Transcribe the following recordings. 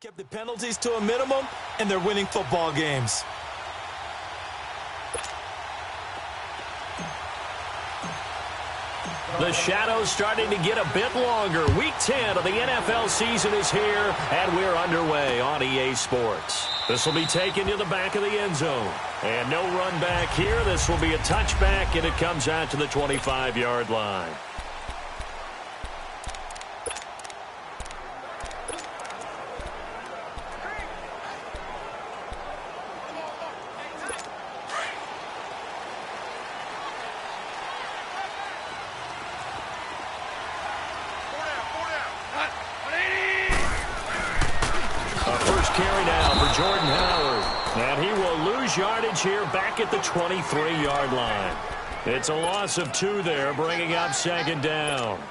Kept the penalties to a minimum, and they're winning football games. The shadow's starting to get a bit longer. Week 10 of the NFL season is here, and we're underway on EA Sports. This will be taken to the back of the end zone. And no run back here. This will be a touchback, and it comes out to the 25-yard line. Carry now for Jordan Howard. And he will lose yardage here back at the 23-yard line. It's a loss of 2 there, bringing up second down.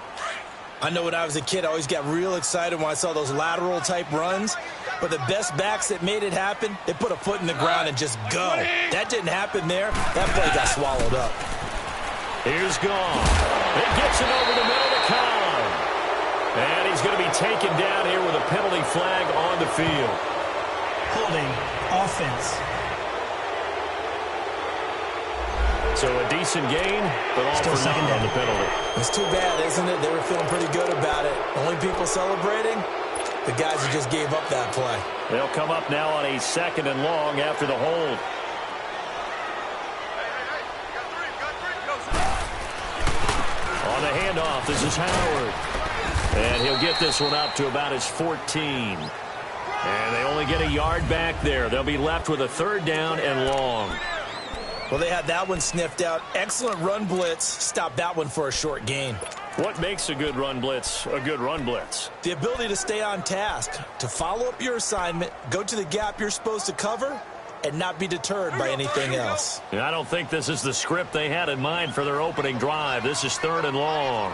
I know when I was a kid, I always got real excited when I saw those lateral-type runs. But the best backs that made it happen, they put a foot in the ground and just go. That didn't happen there. That play got swallowed up. Here's Gone. It gets it over the middle to Collins. And he's going to be taken down here with a penalty flag on the field. Holding offense. So a decent gain, but all Still for second nothing down. on the penalty. It's too bad, isn't it? They were feeling pretty good about it. Only people celebrating, the guys who just gave up that play. They'll come up now on a second and long after the hold. On the handoff, this is Howard. And he'll get this one up to about his 14. And they only get a yard back there. They'll be left with a third down and long. Well, they had that one sniffed out. Excellent run blitz. Stopped that one for a short gain. What makes a good run blitz a good run blitz? The ability to stay on task, to follow up your assignment, go to the gap you're supposed to cover, and not be deterred by anything else. And I don't think this is the script they had in mind for their opening drive. This is third and long.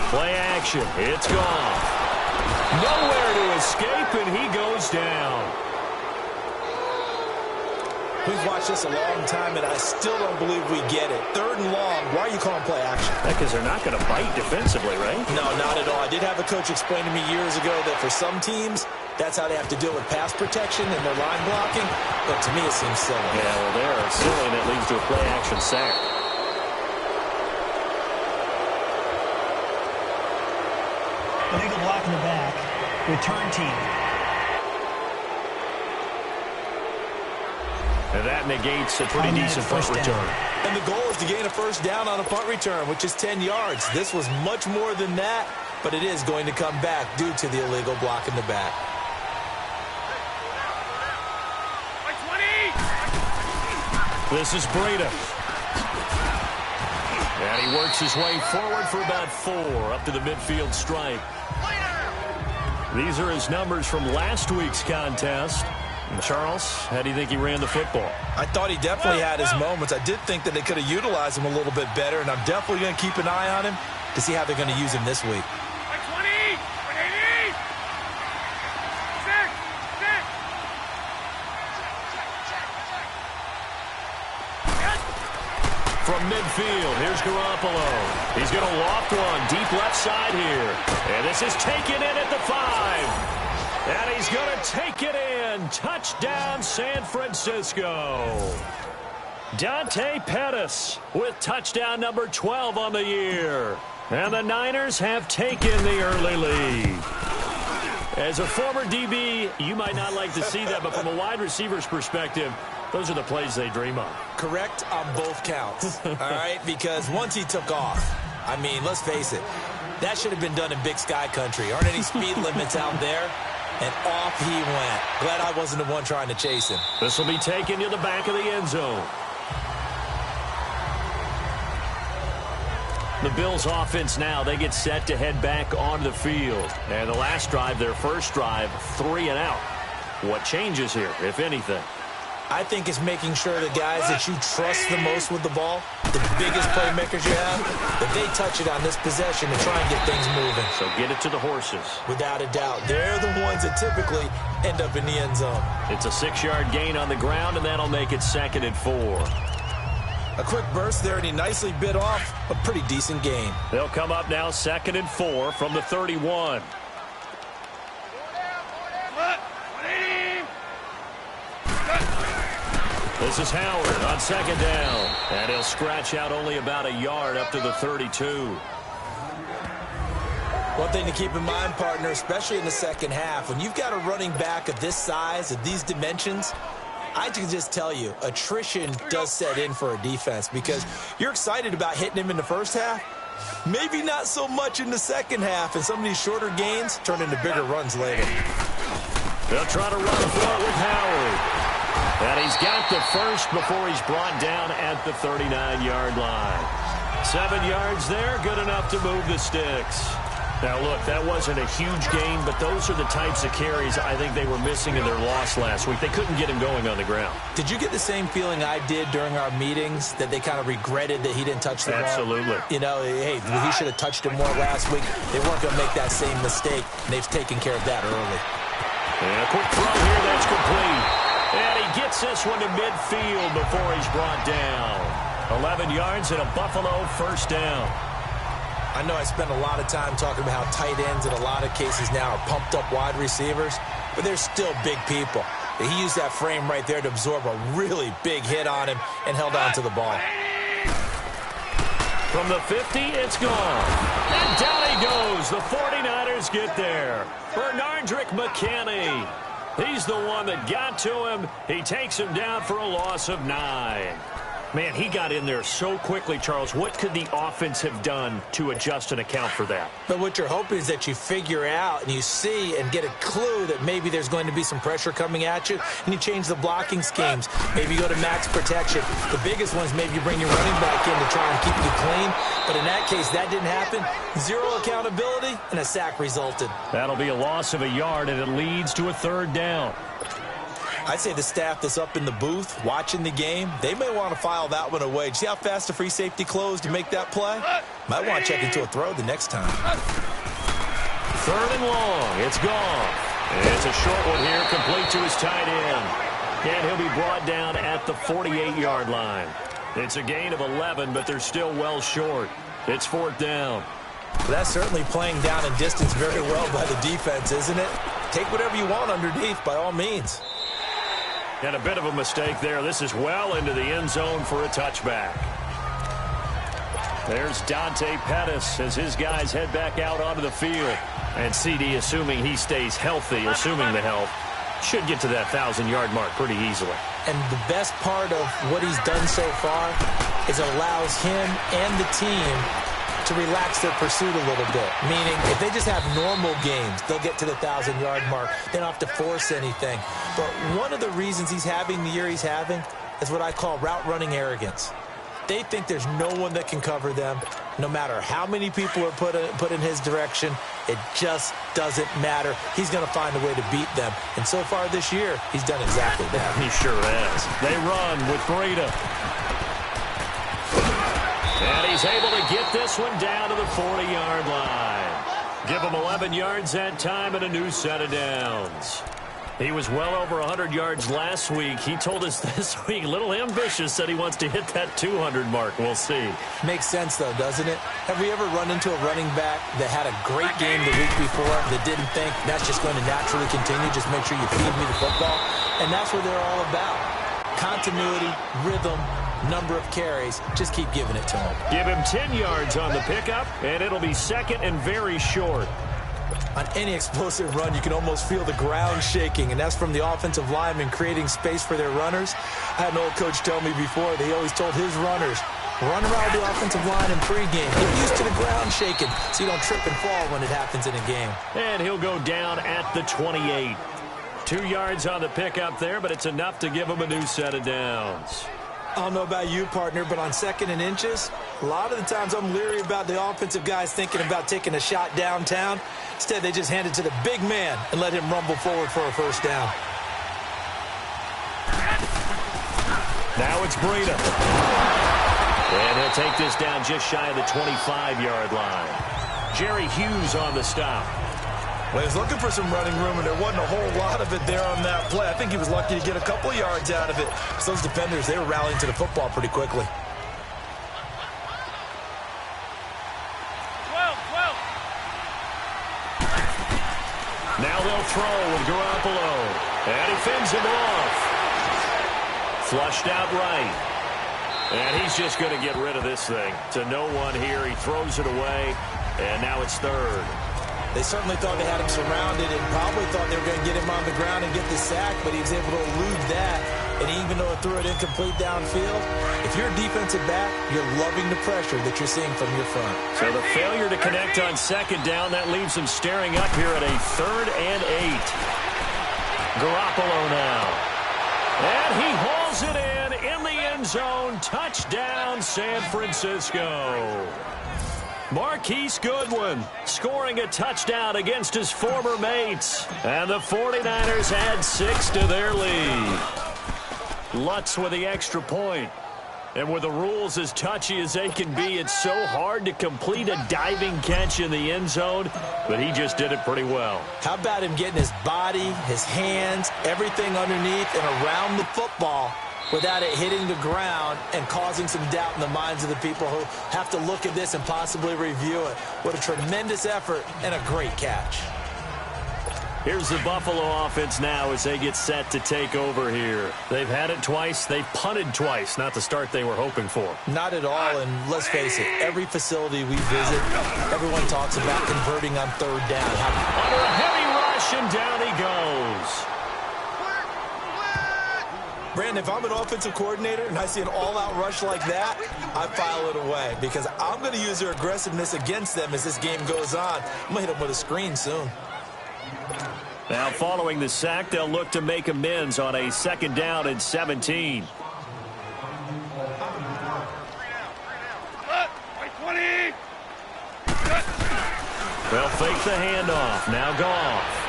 Play action. It's gone. Nowhere to escape, and he goes down. We've watched this a long time, and I still don't believe we get it. Third and long. Why are you calling play action? Because they're not going to bite defensively, right? No, not at all. I did have a coach explain to me years ago that for some teams, that's how they have to deal with pass protection and their line blocking. But to me, it seems silly. Yeah, well, they're silly, and it leads to a play action sack. Illegal block in the back. Return team. And that negates a pretty decent punt return. And the goal is to gain a first down on a punt return, which is 10 yards. This was much more than that, but it is going to come back due to the illegal block in the back. This is Breida. And he works his way forward for about 4 up to the midfield stripe. These are his numbers from last week's contest. And Charles, how do you think he ran the football? I thought he definitely had his moments. I did think that they could have utilized him a little bit better, and I'm definitely going to keep an eye on him to see how they're going to use him this week. From midfield, here's Garoppolo. He's going to loft one deep left side here. And this is taken in at the 5. And he's going to take it in. Touchdown, San Francisco. Dante Pettis with touchdown number 12 on the year. And the Niners have taken the early lead. As a former DB, you might not like to see that, but from a wide receiver's perspective, those are the plays they dream of. Correct on both counts, all right? Because once he took off, I mean, let's face it, that should have been done in Big Sky country. Aren't any speed limits out there? And off he went. Glad I wasn't the one trying to chase him. This will be taken to the back of the end zone. The Bills offense now, they get set to head back onto the field. And the last drive, their first drive, 3 and out. What changes here, if anything? I think it's making sure the guys that you trust the most with the ball, the biggest playmakers you have, that they touch it on this possession to try and get things moving. So get it to the horses. Without a doubt. They're the ones that typically end up in the end zone. It's a 6-yard gain on the ground, and that'll make it 2nd and 4. A quick burst there, and he nicely bit off a pretty decent gain. They'll come up now 2nd and 4 from the 31. This is Howard on 2nd down. And he'll scratch out only about a yard up to the 32. One thing to keep in mind, partner, especially in the second half, when you've got a running back of this size, of these dimensions, I can just tell you, attrition does set in for a defense because you're excited about hitting him in the first half. Maybe not so much in the second half, and some of these shorter gains turn into bigger runs later. They'll try to run for it with Howard. And he's got the first before he's brought down at the 39-yard line. 7 yards there, good enough to move the sticks. Now, look, that wasn't a huge gain, but those are the types of carries I think they were missing in their loss last week. They couldn't get him going on the ground. Did you get the same feeling I did during our meetings, that they kind of regretted that he didn't touch the ball? Absolutely. You know, hey, he should have touched it more last week. They weren't going to make that same mistake, and they've taken care of that early. And a quick throw here, that's complete. And he gets this one to midfield before he's brought down. 11 yards and a Buffalo first down. I know I spent a lot of time talking about how tight ends in a lot of cases now are pumped up wide receivers, but they're still big people. He used that frame right there to absorb a really big hit on him and held on to the ball. From the 50, it's gone. And down he goes. The 49ers get there. Bernardrick McKinney. He's the one that got to him. He takes him down for a loss of 9. Man, he got in there so quickly, Charles. What could the offense have done to adjust and account for that? But what you're hoping is that you figure out and you see and get a clue that maybe there's going to be some pressure coming at you, and you change the blocking schemes. Maybe you go to max protection. The biggest one is maybe you bring your running back in to try and keep you clean. But in that case, that didn't happen. 0 accountability, and a sack resulted. That'll be a loss of a yard, and it leads to a 3rd down. I'd say the staff that's up in the booth watching the game, they may want to file that one away. See how fast the free safety closed to make that play? Might want to check into a throw the next time. 3rd and long. It's gone. It's a short one here, complete to his tight end. And he'll be brought down at the 48-yard line. It's a gain of 11, but they're still well short. It's 4th down. That's certainly playing down and distance very well by the defense, isn't it? Take whatever you want underneath, by all means. And a bit of a mistake there. This is well into the end zone for a touchback. There's Dante Pettis as his guys head back out onto the field. And CD, assuming he stays healthy, assuming the health, should get to that 1,000-yard mark pretty easily. And the best part of what he's done so far is it allows him and the team to relax their pursuit a little bit. Meaning, if they just have normal games, they'll get to the 1,000-yard mark. They don't have to force anything. But one of the reasons he's having the year he's having is what I call route running arrogance. They think there's no one that can cover them. No matter how many people are put in his direction, it just doesn't matter. He's going to find a way to beat them. And so far this year, he's done exactly that. He sure has. They run with Breida. And he's able to get this one down to the 40-yard line. Give him 11 yards that time and a new set of downs. He was well over 100 yards last week. He told us this week, a little ambitious, said he wants to hit that 200 mark. We'll see. Makes sense, though, doesn't it? Have we ever run into a running back that had a great game the week before that didn't think that's just going to naturally continue? Just make sure you feed me the football. And that's what they're all about. Continuity, rhythm, number of carries. Just keep giving it to him. Give him 10 yards on the pickup, and it'll be 2nd and very short. On any explosive run, you can almost feel the ground shaking, and that's from the offensive linemen creating space for their runners. I had an old coach tell me before, they always told his runners, run around the offensive line in pregame. Get used to the ground shaking so you don't trip and fall when it happens in a game. And he'll go down at the 28. 2 yards on the pickup there, but it's enough to give him a new set of downs. I don't know about you, partner, but on 2nd and inches, a lot of the times I'm leery about the offensive guys thinking about taking a shot downtown. Instead, they just hand it to the big man and let him rumble forward for a first down. Now it's Breida. And he'll take this down just shy of the 25-yard line. Jerry Hughes on the stop. Well, he was looking for some running room, and there wasn't a whole lot of it there on that play. I think he was lucky to get a couple of yards out of it. So those defenders, they were rallying to the football pretty quickly. Now they'll throw with Garoppolo. And he fends him off. Flushed out right. And he's just going to get rid of this thing. To no one here. He throws it away. And now it's third. They certainly thought they had him surrounded and probably thought they were going to get him on the ground and get the sack, but he was able to elude that. And even though it threw it incomplete downfield, if you're a defensive back, you're loving the pressure that you're seeing from your front. So the failure to connect on second down, that leaves them staring up here at a 3rd and 8. Garoppolo now. And he hauls it in the end zone. Touchdown, San Francisco. Marquise Goodwin scoring a touchdown against his former mates. And the 49ers add 6 to their lead. Lutz with the extra point. And with the rules as touchy as they can be, it's so hard to complete a diving catch in the end zone, but he just did it pretty well. How about him getting his body, his hands, everything underneath and around the football without it hitting the ground and causing some doubt in the minds of the people who have to look at this and possibly review it. What a tremendous effort and a great catch. Here's the Buffalo offense now as they get set to take over here. They've had it twice. They've punted twice. Not the start they were hoping for. Not at all, and let's face it, every facility we visit, everyone talks about converting on 3rd down. Under a heavy rush, and down he goes. Brandon, if I'm an offensive coordinator and I see an all-out rush like that, I file it away because I'm going to use their aggressiveness against them as this game goes on. I'm going to hit them with a screen soon. Now following the sack, they'll look to make amends on a 2nd down and 17. They'll fake the handoff. Now Goff.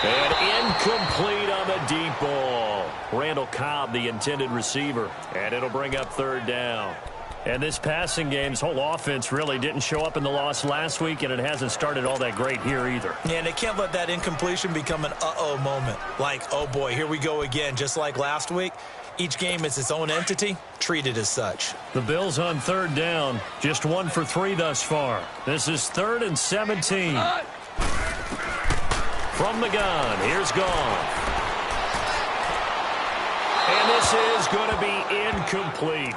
And incomplete on the deep ball. Randall Cobb, the intended receiver. And it'll bring up 3rd down. And this passing game's whole offense really didn't show up in the loss last week, and it hasn't started all that great here either. Yeah, and they can't let that incompletion become an uh-oh moment. Like, oh boy, here we go again, just like last week. Each game is its own entity, treated as such. The Bills on 3rd down, just 1 for 3 thus far. This is 3rd and 17. From the gun, here's Goff. And this is going to be incomplete.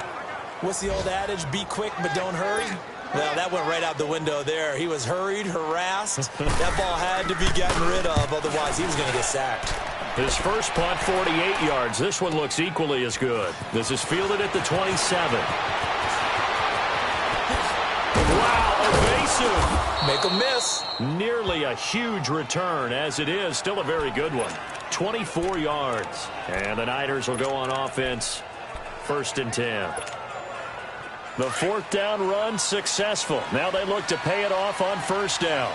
What's the old adage? Be quick, but don't hurry. Well, that went right out the window there. He was hurried, harassed. That ball had to be gotten rid of, otherwise he was going to get sacked. His first punt, 48 yards. This one looks equally as good. This is fielded at the 27. Wow, evasive. Make a miss. Nearly a huge return, as it is. Still a very good one. 24 yards. And the Niners will go on offense. 1st and 10. The 4th down run successful. Now they look to pay it off on 1st down.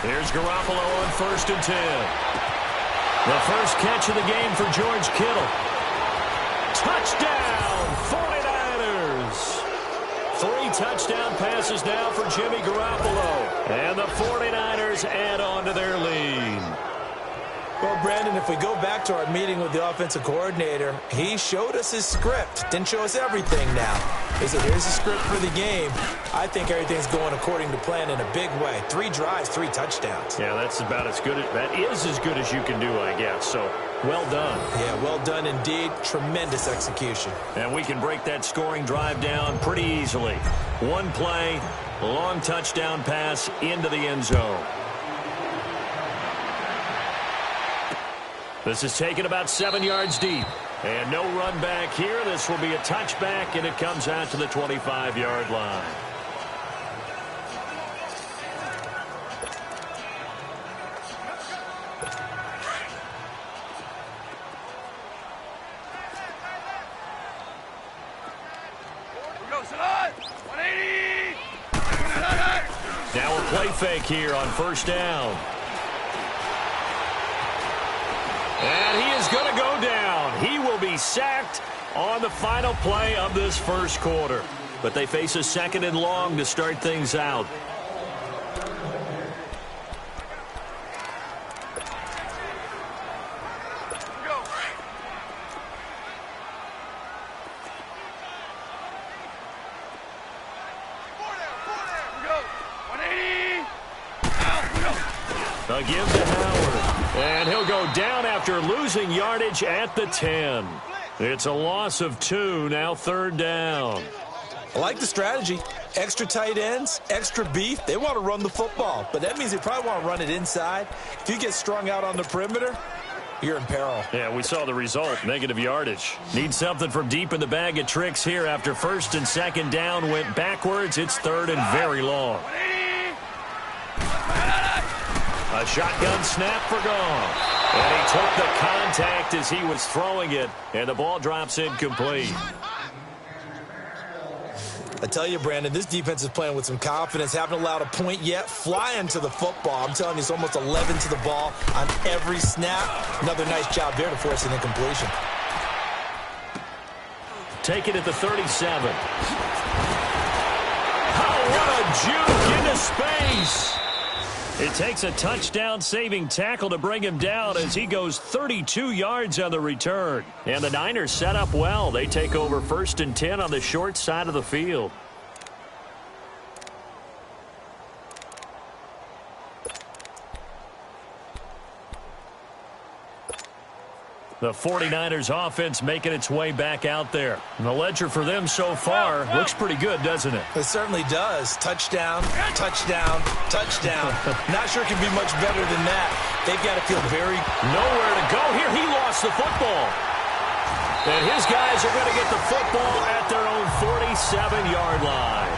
Here's Garoppolo on 1st and 10. The first catch of the game for George Kittle. Touchdown, 49ers. 3 touchdown passes now for Jimmy Garoppolo. And the 49ers add on to their lead. Well, Brandon, if we go back to our meeting with the offensive coordinator, he showed us his script. Didn't show us everything now. He said, here's the script for the game. I think everything's going according to plan in a big way. 3 drives, 3 touchdowns. Yeah, that's about as good. That is as good as you can do, I guess. So, well done. Yeah, well done indeed. Tremendous execution. And we can break that scoring drive down pretty easily. 1 play, long touchdown pass into the end zone. This is taken about 7 yards deep. And no run back here. This will be a touchback, and it comes out to the 25-yard line. Now a play fake here on 1st down. And he is going to go down. He will be sacked on the final play of this 1st quarter. But they face a 2nd and long to start things out. A give to Howard. And he'll go down after losing yardage at the 10. It's a loss of 2, now 3rd down. I like the strategy. Extra tight ends, extra beef. They want to run the football, but that means they probably want to run it inside. If you get strung out on the perimeter, you're in peril. Yeah, we saw the result, negative yardage. Need something from deep in the bag of tricks here after 1st and 2nd down went backwards. It's 3rd and very long. A shotgun snap for Goff. And he took the contact as he was throwing it, and the ball drops incomplete. I tell you, Brandon, this defense is playing with some confidence. Haven't allowed a point yet. Flying to the football. I'm telling you, it's almost 11 to the ball on every snap. Another nice job there to force an incompletion. Take it at the 37. Oh, what a juke into space. It takes a touchdown-saving tackle to bring him down as he goes 32 yards on the return. And the Niners set up well. They take over 1st and 10 on the short side of the field. The 49ers offense making its way back out there. And the ledger for them so far looks pretty good, doesn't it? It certainly does. Touchdown, touchdown, touchdown. Not sure it can be much better than that. They've got to feel very... Nowhere to go here. He lost the football. And his guys are going to get the football at their own 47-yard line.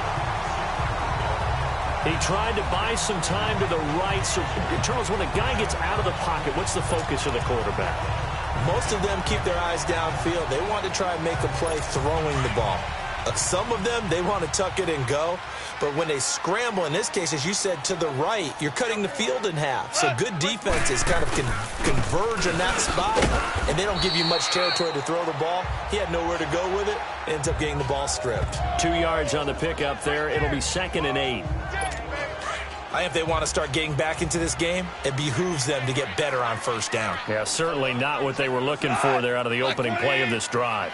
He tried to buy some time to the right. So, Charles, when a guy gets out of the pocket, what's the focus of the quarterback? Most of them keep their eyes downfield. They want to try and make a play throwing the ball. Some of them, they want to tuck it and go. But when they scramble, in this case, as you said, to the right, you're cutting the field in half. So good defenses kind of converge in that spot, and they don't give you much territory to throw the ball. He had nowhere to go with it. Ends up getting the ball stripped. 2 yards on the pickup there. It'll be 2nd and 8. If they want to start getting back into this game, it behooves them to get better on 1st down. Yeah, certainly not what they were looking for there out of the opening play of this drive.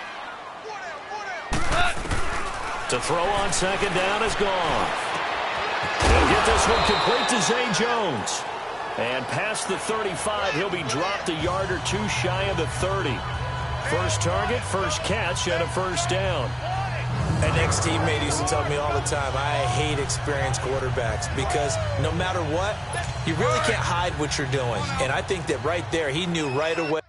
To throw on 2nd down is Goff. He'll get this one complete to Zay Jones. And past the 35, he'll be dropped a yard or 2 shy of the 30. First target, first catch, and a 1st down. An ex-teammate used to tell me all the time, I hate experienced quarterbacks because no matter what, you really can't hide what you're doing. And I think that right there, he knew right away.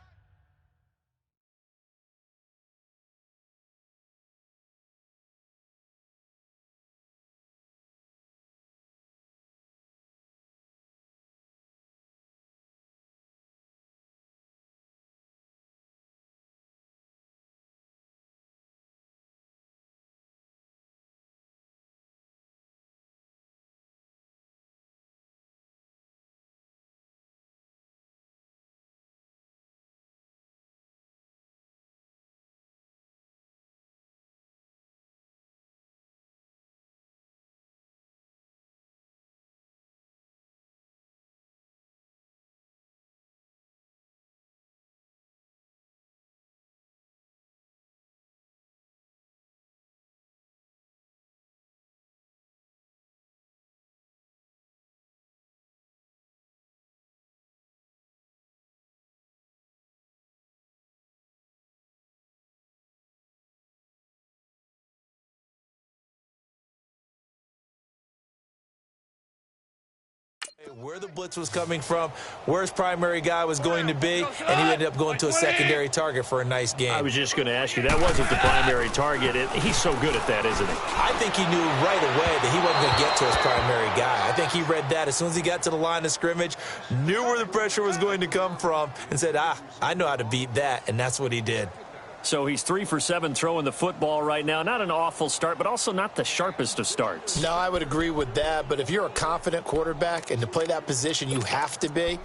Where the blitz was coming from, where his primary guy was going to be, and he ended up going to a secondary target for a nice game. I was just going to ask you, that wasn't the primary target. He's so good at that, isn't he? I think he knew right away that he wasn't going to get to his primary guy. I think he read that as soon as he got to the line of scrimmage, knew where the pressure was going to come from, and said, I know how to beat that, and that's what he did. So he's 3 for 7 throwing the football right now. Not an awful start, but also not the sharpest of starts. No, I would agree with that. But if you're a confident quarterback and to play that position, you have to be.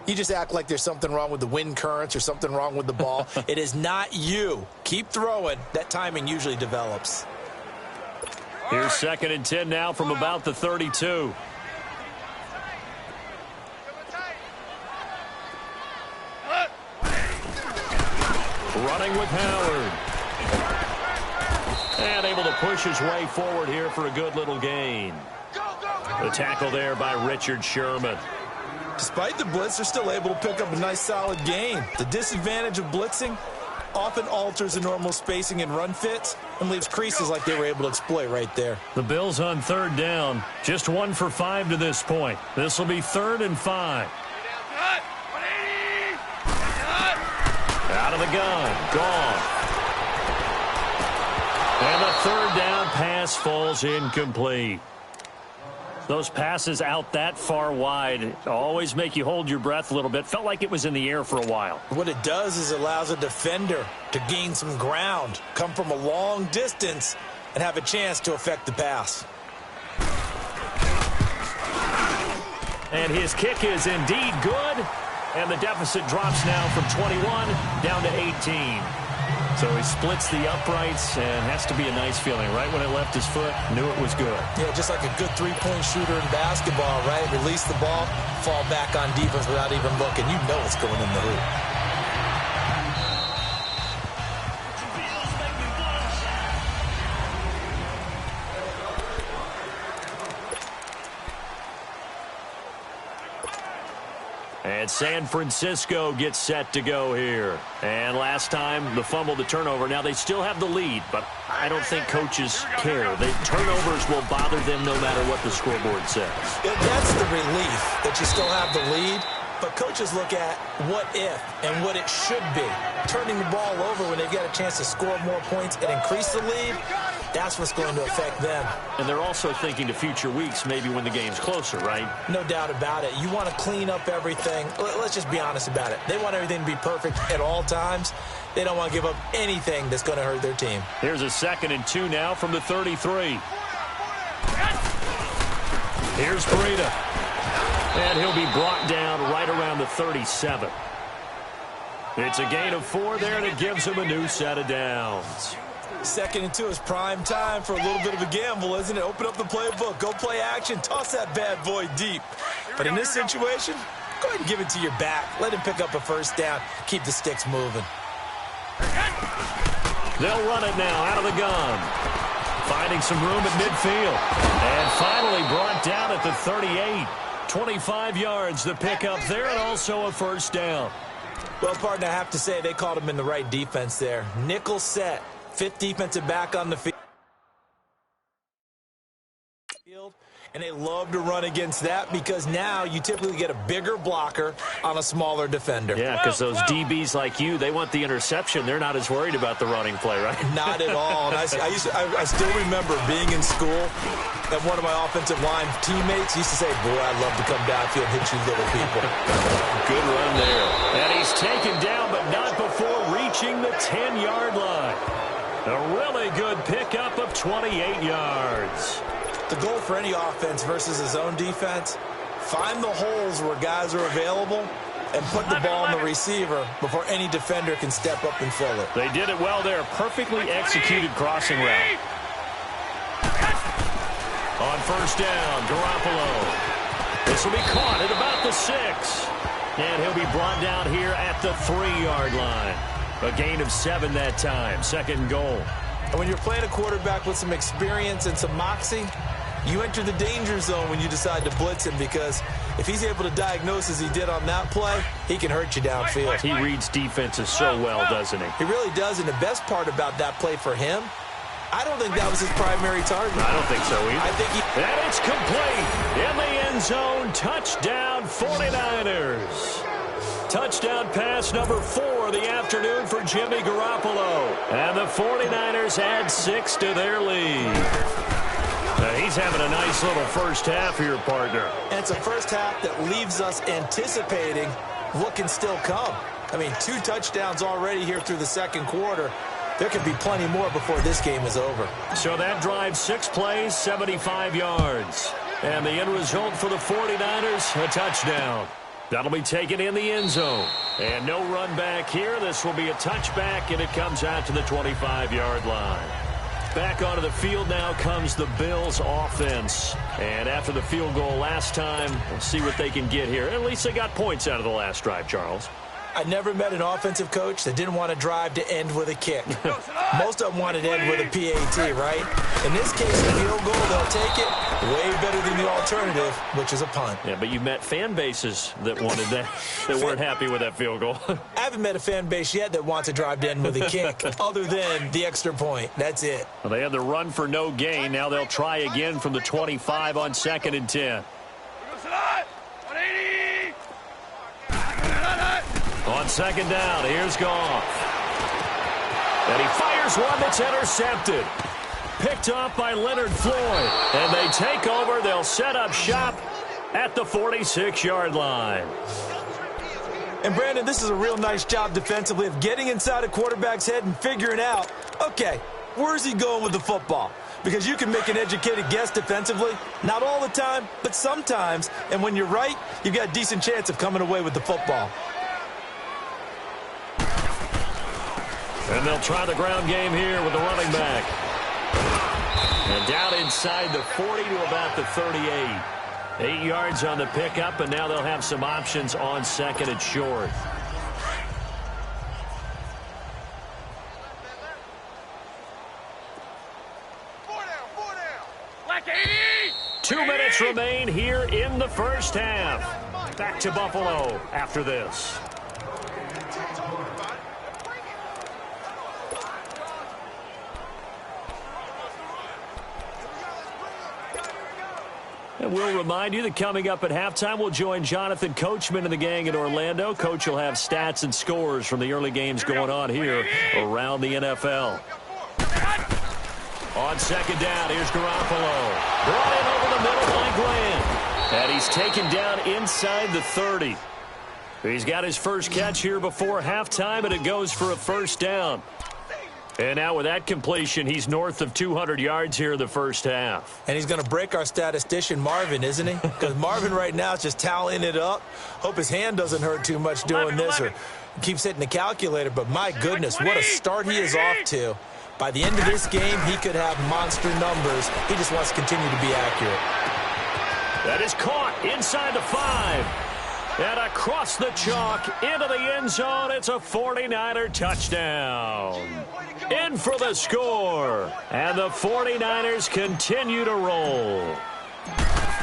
You just act like there's something wrong with the wind currents or something wrong with the ball. It is not you. Keep throwing. That timing usually develops. Here's 2nd and 10 now from about the 32. Running with Howard. And able to push his way forward here for a good little gain. The tackle there by Richard Sherman. Despite the blitz, they're still able to pick up a nice, solid gain. The disadvantage of blitzing often alters the normal spacing and run fits and leaves creases like they were able to exploit right there. The Bills on third down. Just 1 for 5 to this point. This will be 3rd and 5. Out of the gun. Gone. And the 3rd down pass falls incomplete. Those passes out that far wide always make you hold your breath a little bit. Felt like it was in the air for a while. What it does is it allows a defender to gain some ground, come from a long distance, and have a chance to affect the pass. And his kick is indeed good. And the deficit drops now from 21 down to 18. So he splits the uprights, and has to be a nice feeling. Right when it left his foot, knew it was good. Yeah, just like a good three-point shooter in basketball, right? Release the ball, fall back on defense without even looking. You know it's going in the hoop. And San Francisco gets set to go here. And last time, the fumble, the turnover. Now, they still have the lead, but I don't think coaches care. The turnovers will bother them no matter what the scoreboard says. That's the relief that you still have the lead. But coaches look at what if and what it should be. Turning the ball over when they get a chance to score more points and increase the lead, that's what's going to affect them. And they're also thinking to future weeks, maybe when the game's closer, right? No doubt about it. You want to clean up everything. Let's just be honest about it. They want everything to be perfect at all times. They don't want to give up anything that's going to hurt their team. Here's a 2nd and 2 now from the 33. Here's Breida. And he'll be brought down right around the 37. It's a gain of 4 there, and it gives him a new set of downs. 2nd and 2 is prime time for a little bit of a gamble, isn't it? Open up the playbook, go play action, toss that bad boy deep. But in this situation, go ahead and give it to your back. Let him pick up a 1st down. Keep the sticks moving. They'll run it now out of the gun. Finding some room at midfield. And finally brought down at the 38. 25 yards the pickup there, and also a 1st down. Well, partner, I have to say they called him in the right defense there. Nickel set, 5th defensive back on the field. And they love to run against that because now you typically get a bigger blocker on a smaller defender. Yeah, because those DBs like you, they want the interception. They're not as worried about the running play, right? Not at all. And I still remember being in school, and one of my offensive line teammates used to say, boy, I'd love to come downfield and hit you little people. Good run there. And he's taken down, but not before reaching the 10-yard line. A really good pickup of 28 yards. The goal for any offense versus his own defense, find the holes where guys are available and put the ball on the receiver before any defender can step up and fill it. They did it well there. Perfectly executed crossing route. On 1st down, Garoppolo. This will be caught at about the 6. And he'll be brought down here at the 3-yard line. A gain of 7 that time. 2nd and goal. And when you're playing a quarterback with some experience and some moxie, you enter the danger zone when you decide to blitz him, because if he's able to diagnose as he did on that play, he can hurt you downfield. He reads defenses so well, doesn't he? He really does, and the best part about that play for him, I don't think that was his primary target. I don't think so either. I think and it's complete. In the end zone, touchdown 49ers. Touchdown pass number 4 of the afternoon for Jimmy Garoppolo. And the 49ers add 6 to their lead. He's having a nice little first half here, partner. And it's a first half that leaves us anticipating what can still come. I mean, 2 touchdowns already here through the 2nd quarter. There could be plenty more before this game is over. So that drive, 6 plays, 75 yards. And the end result for the 49ers, a touchdown. That'll be taken in the end zone. And no run back here. This will be a touchback, and it comes out to the 25-yard line. Back onto the field now comes the Bills offense. And after the field goal last time, we'll see what they can get here. At least they got points out of the last drive, Charles. I never met an offensive coach that didn't want to drive to end with a kick. Most of them wanted to end with a PAT, right? In this case, a field goal, they'll take it. Way better than the alternative, which is a punt. Yeah, but you met fan bases that wanted that, that weren't happy with that field goal. I haven't met a fan base yet that wants to drive to end with a kick, other than the extra point. That's it. Well, they had the run for no gain. Now they'll try again from the 25 on 2nd and 10. On 2nd down, here's Goff. And he fires one that's intercepted. Picked off by Leonard Floyd. And they take over. They'll set up shop at the 46-yard line. And, Brandon, this is a real nice job defensively of getting inside a quarterback's head and figuring out, okay, where's he going with the football? Because you can make an educated guess defensively. Not all the time, but sometimes. And when you're right, you've got a decent chance of coming away with the football. And they'll try the ground game here with the running back. And down inside the 40 to about the 38. 8 yards on the pickup, and now they'll have some options on 2nd and short. Black 80! 2 minutes remain here in the first half. Back to Buffalo after this. And we'll remind you that coming up at halftime, we'll join Jonathan Coachman and the gang in Orlando. Coach will have stats and scores from the early games going on here around the NFL. On 2nd down, here's Garoppolo. Brought in over the middle by Glenn. And he's taken down inside the 30. He's got his first catch here before halftime, and it goes for a first down. And now with that completion, he's north of 200 yards here in the first half. And he's going to break our statistician, Marvin, isn't he? Because Marvin right now is just tallying it up. Hope his hand doesn't hurt too much doing this or keeps hitting the calculator. But my goodness, what a start he is off to. By the end of this game, he could have monster numbers. He just wants to continue to be accurate. That is caught inside the 5. And across the chalk into the end zone. It's a 49er touchdown. In for the score. And the 49ers continue to roll.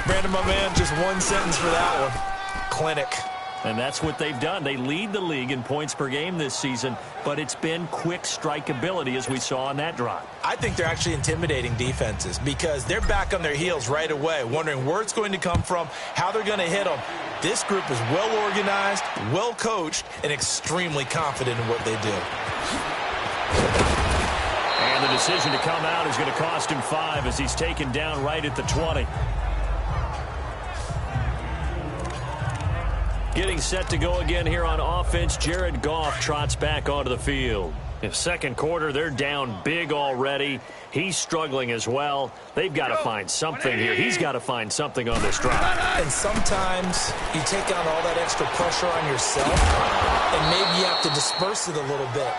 Brandon, my man, just one sentence for that one. Clinic. And that's what they've done. They lead the league in points per game this season, but it's been quick strikeability as we saw on that drive. I think they're actually intimidating defenses because they're back on their heels right away, wondering where it's going to come from, how they're going to hit them. This group is well organized, well coached, and extremely confident in what they do. And the decision to come out is going to cost him 5 as he's taken down right at the 20. Getting set to go again here on offense, Jared Goff trots back onto the field. In second quarter, they're down big already. He's struggling as well. They've got to find something here. He's got to find something on this drive. And sometimes you take on all that extra pressure on yourself, and maybe you have to disperse it a little bit.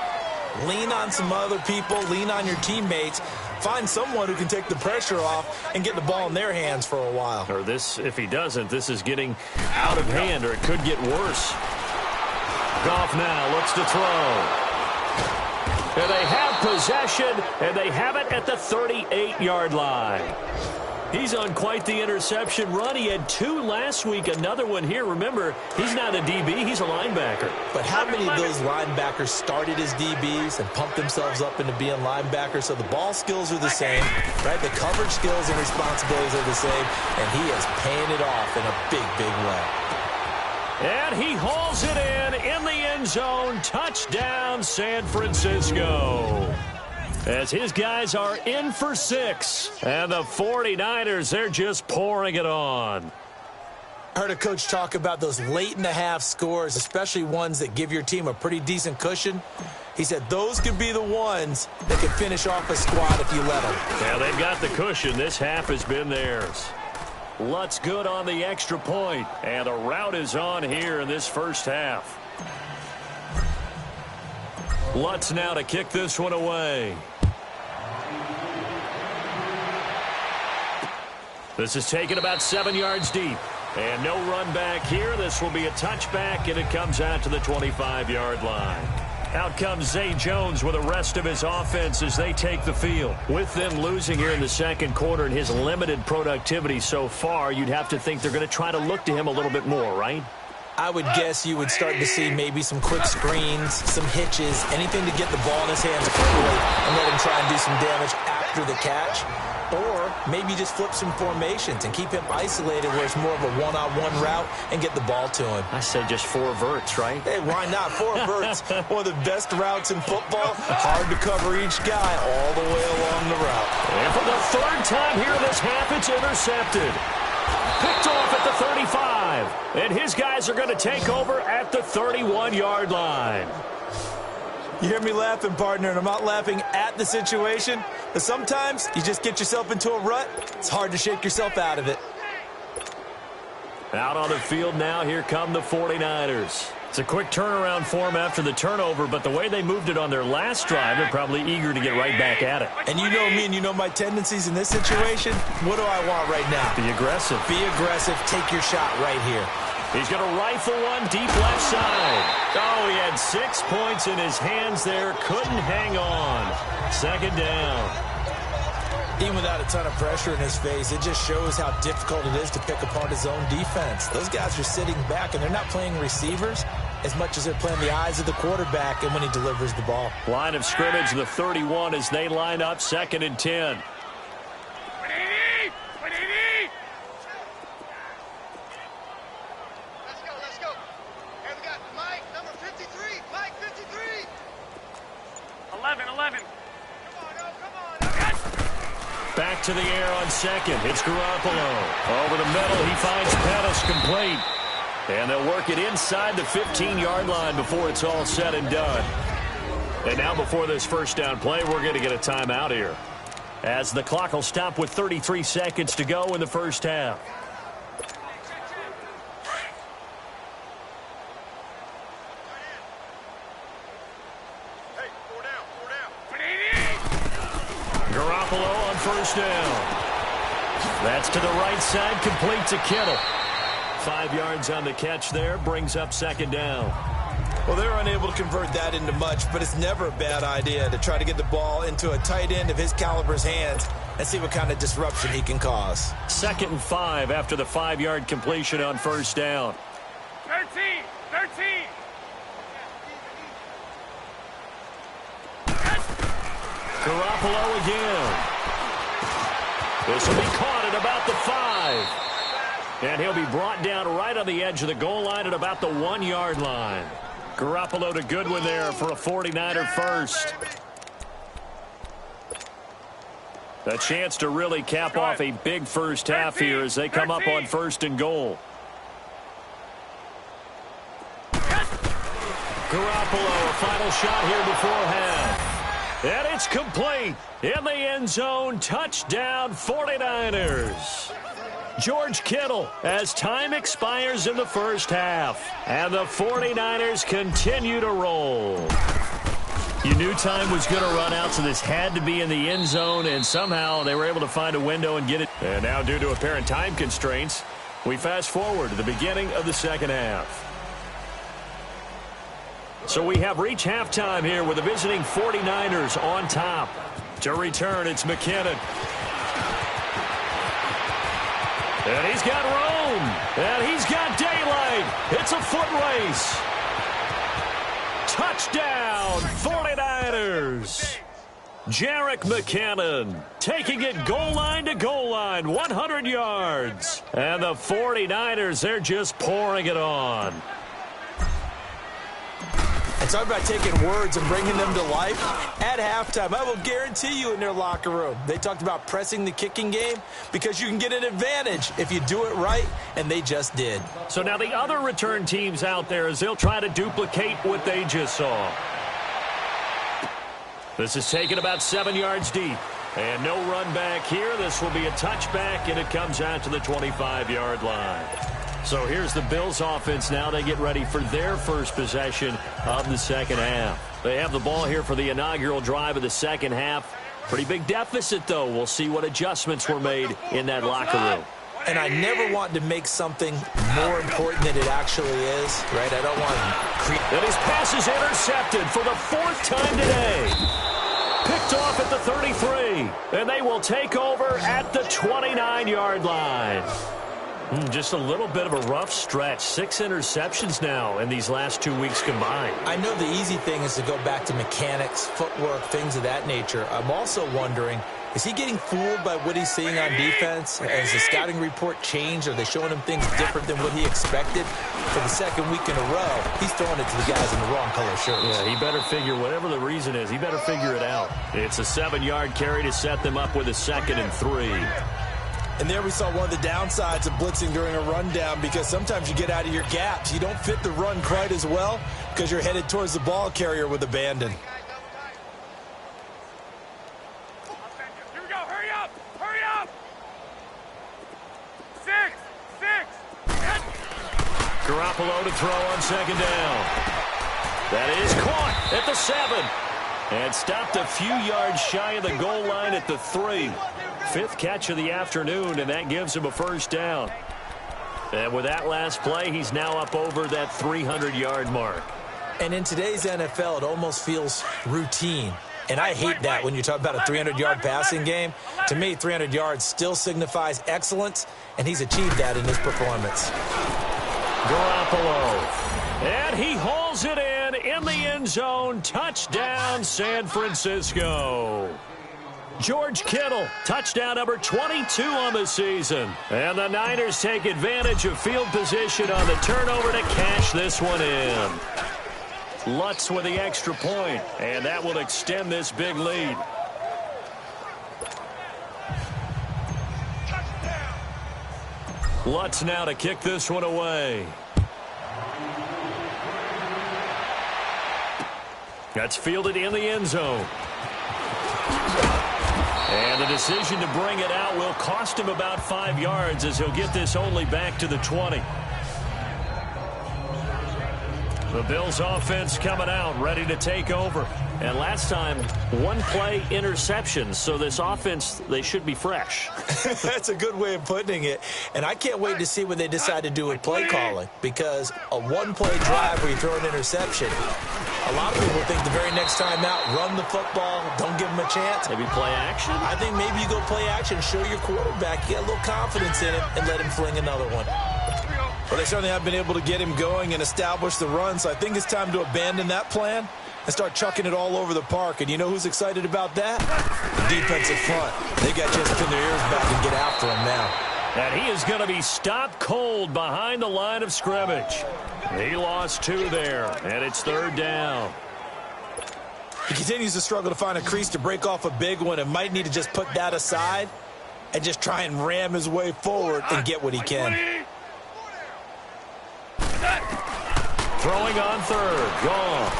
Lean on some other people, lean on your teammates. Find someone who can take the pressure off and get the ball in their hands for a while. Or this, if he doesn't, this is getting out of hand, or it could get worse. Goff now looks to throw. And they have possession, and they have it at the 38-yard line. He's on quite the interception run. He had 2 last week, another one here. Remember, he's not a DB, he's a linebacker. But how many of those linebackers started as DBs and pumped themselves up into being linebackers? So the ball skills are the same, right? The coverage skills and responsibilities are the same, and he is paying it off in a big, big way. And he hauls it in the end zone. Touchdown, San Francisco. As his guys are in for 6. And the 49ers, they're just pouring it on. I heard a coach talk about those late-in-the-half scores, especially ones that give your team a pretty decent cushion. He said those could be the ones that could finish off a squad if you let them. Yeah, they've got the cushion. This half has been theirs. Lutz good on the extra point. And the route is on here in this first half. Lutz now to kick this one away. This is taken about 7 yards deep. And no run back here. This will be a touchback, and it comes out to the 25-yard line. Out comes Zay Jones with the rest of his offense as they take the field. With them losing here in the second quarter and his limited productivity so far, you'd have to think they're going to try to look to him a little bit more, right? I would guess you would start to see maybe some quick screens, some hitches, anything to get the ball in his hands quickly and let him try and do some damage after the catch. Or maybe just flip some formations and keep him isolated where it's more of a one-on-one route and get the ball to him. I say just 4 verts, right? Hey, why not? 4 verts, one of the best routes in football. Hard to cover each guy all the way along the route. And for the 3rd time here this half, it's intercepted. Picked off at the 35. And his guys are going to take over at the 31-yard line. You hear me laughing, partner, and I'm not laughing at the situation, but sometimes you just get yourself into a rut. It's hard to shake yourself out of it. Out on the field now, here come the 49ers. It's a quick turnaround for them after the turnover, but the way they moved it on their last drive, they're probably eager to get right back at it. And you know me and you know my tendencies in this situation. What do I want right now? Be aggressive. Be aggressive. Take your shot right here. He's going to rifle one deep left side. Oh, he had 6 points in his hands there. Couldn't hang on. 2nd down. Even without a ton of pressure in his face, it just shows how difficult it is to pick apart his own defense. Those guys are sitting back, and they're not playing receivers as much as they're playing the eyes of the quarterback and when he delivers the ball. Line of scrimmage, the 31 as they line up, 2nd and 10. Back to the air on 2nd. It's Garoppolo. Over the middle, he finds Pettis complete. And they'll work it inside the 15-yard line before it's all said and done. And now before this 1st down play, we're going to get a timeout here, as the clock will stop with 33 seconds to go in the 1st half. Garoppolo on 1st down. That's to the right side, complete to Kittle. 5 yards on the catch there, brings up 2nd down. Well, they're unable to convert that into much, but it's never a bad idea to try to get the ball into a tight end of his caliber's hands and see what kind of disruption he can cause. 2nd and 5 after the 5-yard completion on 1st down. 13. Garoppolo again. This will be caught at about the 5. And he'll be brought down right on the edge of the goal line at about the 1-yard line. Garoppolo to Goodwin there for a 49er first. A chance to really cap off a big 1st half here as they come up on 1st and goal. Garoppolo, a final shot here before half. And it's complete in the end zone. Touchdown 49ers. George Kittle as time expires in the 1st half. And the 49ers continue to roll. You knew time was going to run out, so this had to be in the end zone, and somehow they were able to find a window and get it. And now, due to apparent time constraints, we fast forward to the beginning of the 2nd half. So we have reached halftime here with the visiting 49ers on top. To return, it's McKinnon. And he's got room. And he's got daylight. It's a foot race. Touchdown, 49ers. Jerick McKinnon taking it goal line to goal line, 100 yards. And the 49ers, they're just pouring it on. And talk about taking words and bringing them to life. At halftime, I will guarantee you in their locker room, they talked about pressing the kicking game because you can get an advantage if you do it right, and they just did. So now the other return teams out there, as they'll try to duplicate what they just saw. This is taken about 7 yards deep. And no run back here. This will be a touchback, and it comes out to the 25-yard line. So here's the Bills offense now. They get ready for their first possession of the 2nd half. They have the ball here for the inaugural drive of the 2nd half. Pretty big deficit, though. We'll see what adjustments were made in that locker room. And I never want to make something more important than it actually is, right? I don't want to create. And his pass is intercepted for the 4th time today. Picked off at the 33. And they will take over at the 29-yard line. Just a little bit of a rough stretch. 6 interceptions now in these last 2 weeks combined. I know the easy thing is to go back to mechanics, footwork, things of that nature. I'm also wondering, is he getting fooled by what he's seeing on defense? Has the scouting report changed? Are they showing him things different than what he expected? For the 2nd week in a row, he's throwing it to the guys in the wrong color shirts. Yeah, he better figure, whatever the reason is, he better figure it out. It's a 7-yard carry to set them up with a 2nd and 3. And there we saw one of the downsides of blitzing during a rundown, because sometimes you get out of your gaps. You don't fit the run quite as well because you're headed towards the ball carrier with abandon. Here we go. Hurry up. Hurry up. 6. Garoppolo to throw on 2nd down. That is caught at the 7. And stopped a few yards shy of the goal line at the 3. 5th catch of the afternoon, and that gives him a 1st down. And with that last play, he's now up over that 300-yard mark. And in today's NFL, it almost feels routine. And I hate that when you talk about a 300-yard passing game. To me, 300 yards still signifies excellence, and he's achieved that in his performance. Garoppolo. And he hauls it in the end zone. Touchdown, San Francisco. George Kittle, touchdown number 22 on the season. And the Niners take advantage of field position on the turnover to cash this one in. Lutz with the extra point, and that will extend this big lead. Lutz now to kick this one away. That's fielded in the end zone. And the decision to bring it out will cost him about 5 yards, as he'll get this only back to the 20. The Bills offense coming out, ready to take over. And last time, 1-play interceptions. So this offense, they should be fresh. That's a good way of putting it. And I can't wait to see what they decide to do with play calling, because a 1-play drive where you throw an interception, a lot of people think the very next time out, run the football, don't give them a chance. Maybe play action? I think maybe you go play action, show your quarterback, get a little confidence in him, and let him fling another one. Well, they certainly have been able to get him going and establish the run, so I think it's time to abandon that plan and start chucking it all over the park. And you know who's excited about that? The defensive front. They got just to pin their ears back and get after him now. And he is going to be stopped cold behind the line of scrimmage. He lost 2 there, and it's 3rd down. He continues to struggle to find a crease to break off a big one, and might need to just put that aside and just try and ram his way forward and get what he can. Throwing on 3rd, gone.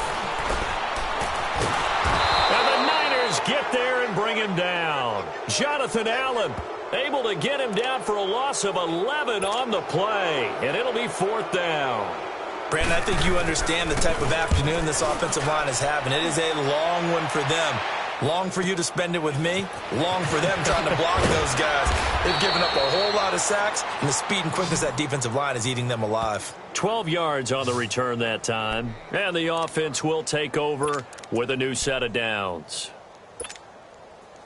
And the Niners get there and bring him down. Jonathan Allen able to get him down for a loss of 11 on the play, and it'll be 4th down. Brandon, I think you understand the type of afternoon this offensive line is having. It is a long one for them. Long for you to spend it with me. Long for them trying to block those guys. They've given up a whole lot of sacks, and the speed and quickness of that defensive line is eating them alive. 12 yards on the return that time. And the offense will take over with a new set of downs.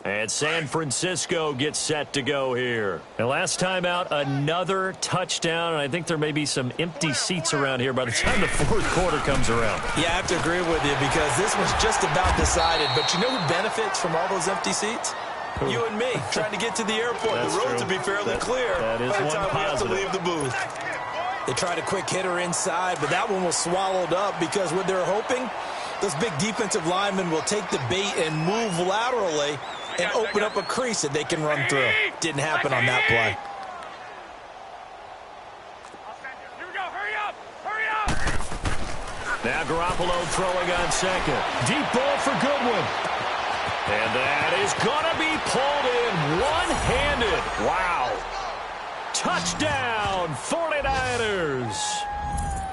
And San Francisco gets set to go here. And last time out, another touchdown. And I think there may be some empty seats around here by the time the 4th quarter comes around. Yeah, I have to agree with you, because this was just about decided. But you know who benefits from all those empty seats? Who? You and me, trying to get to the airport. That's the road true. to be fairly clear that is by the one time positive. we have to leave the booth. They tried a quick hitter inside, but that one was swallowed up, because what they're hoping, those big defensive linemen will take the bait and move laterally and open up a crease that they can run through. Didn't happen on that play. Here we go. Hurry up. Hurry up. Now Garoppolo throwing on 2nd. Deep ball for Goodwin. And that is going to be pulled in one-handed. Wow. Touchdown, 49ers.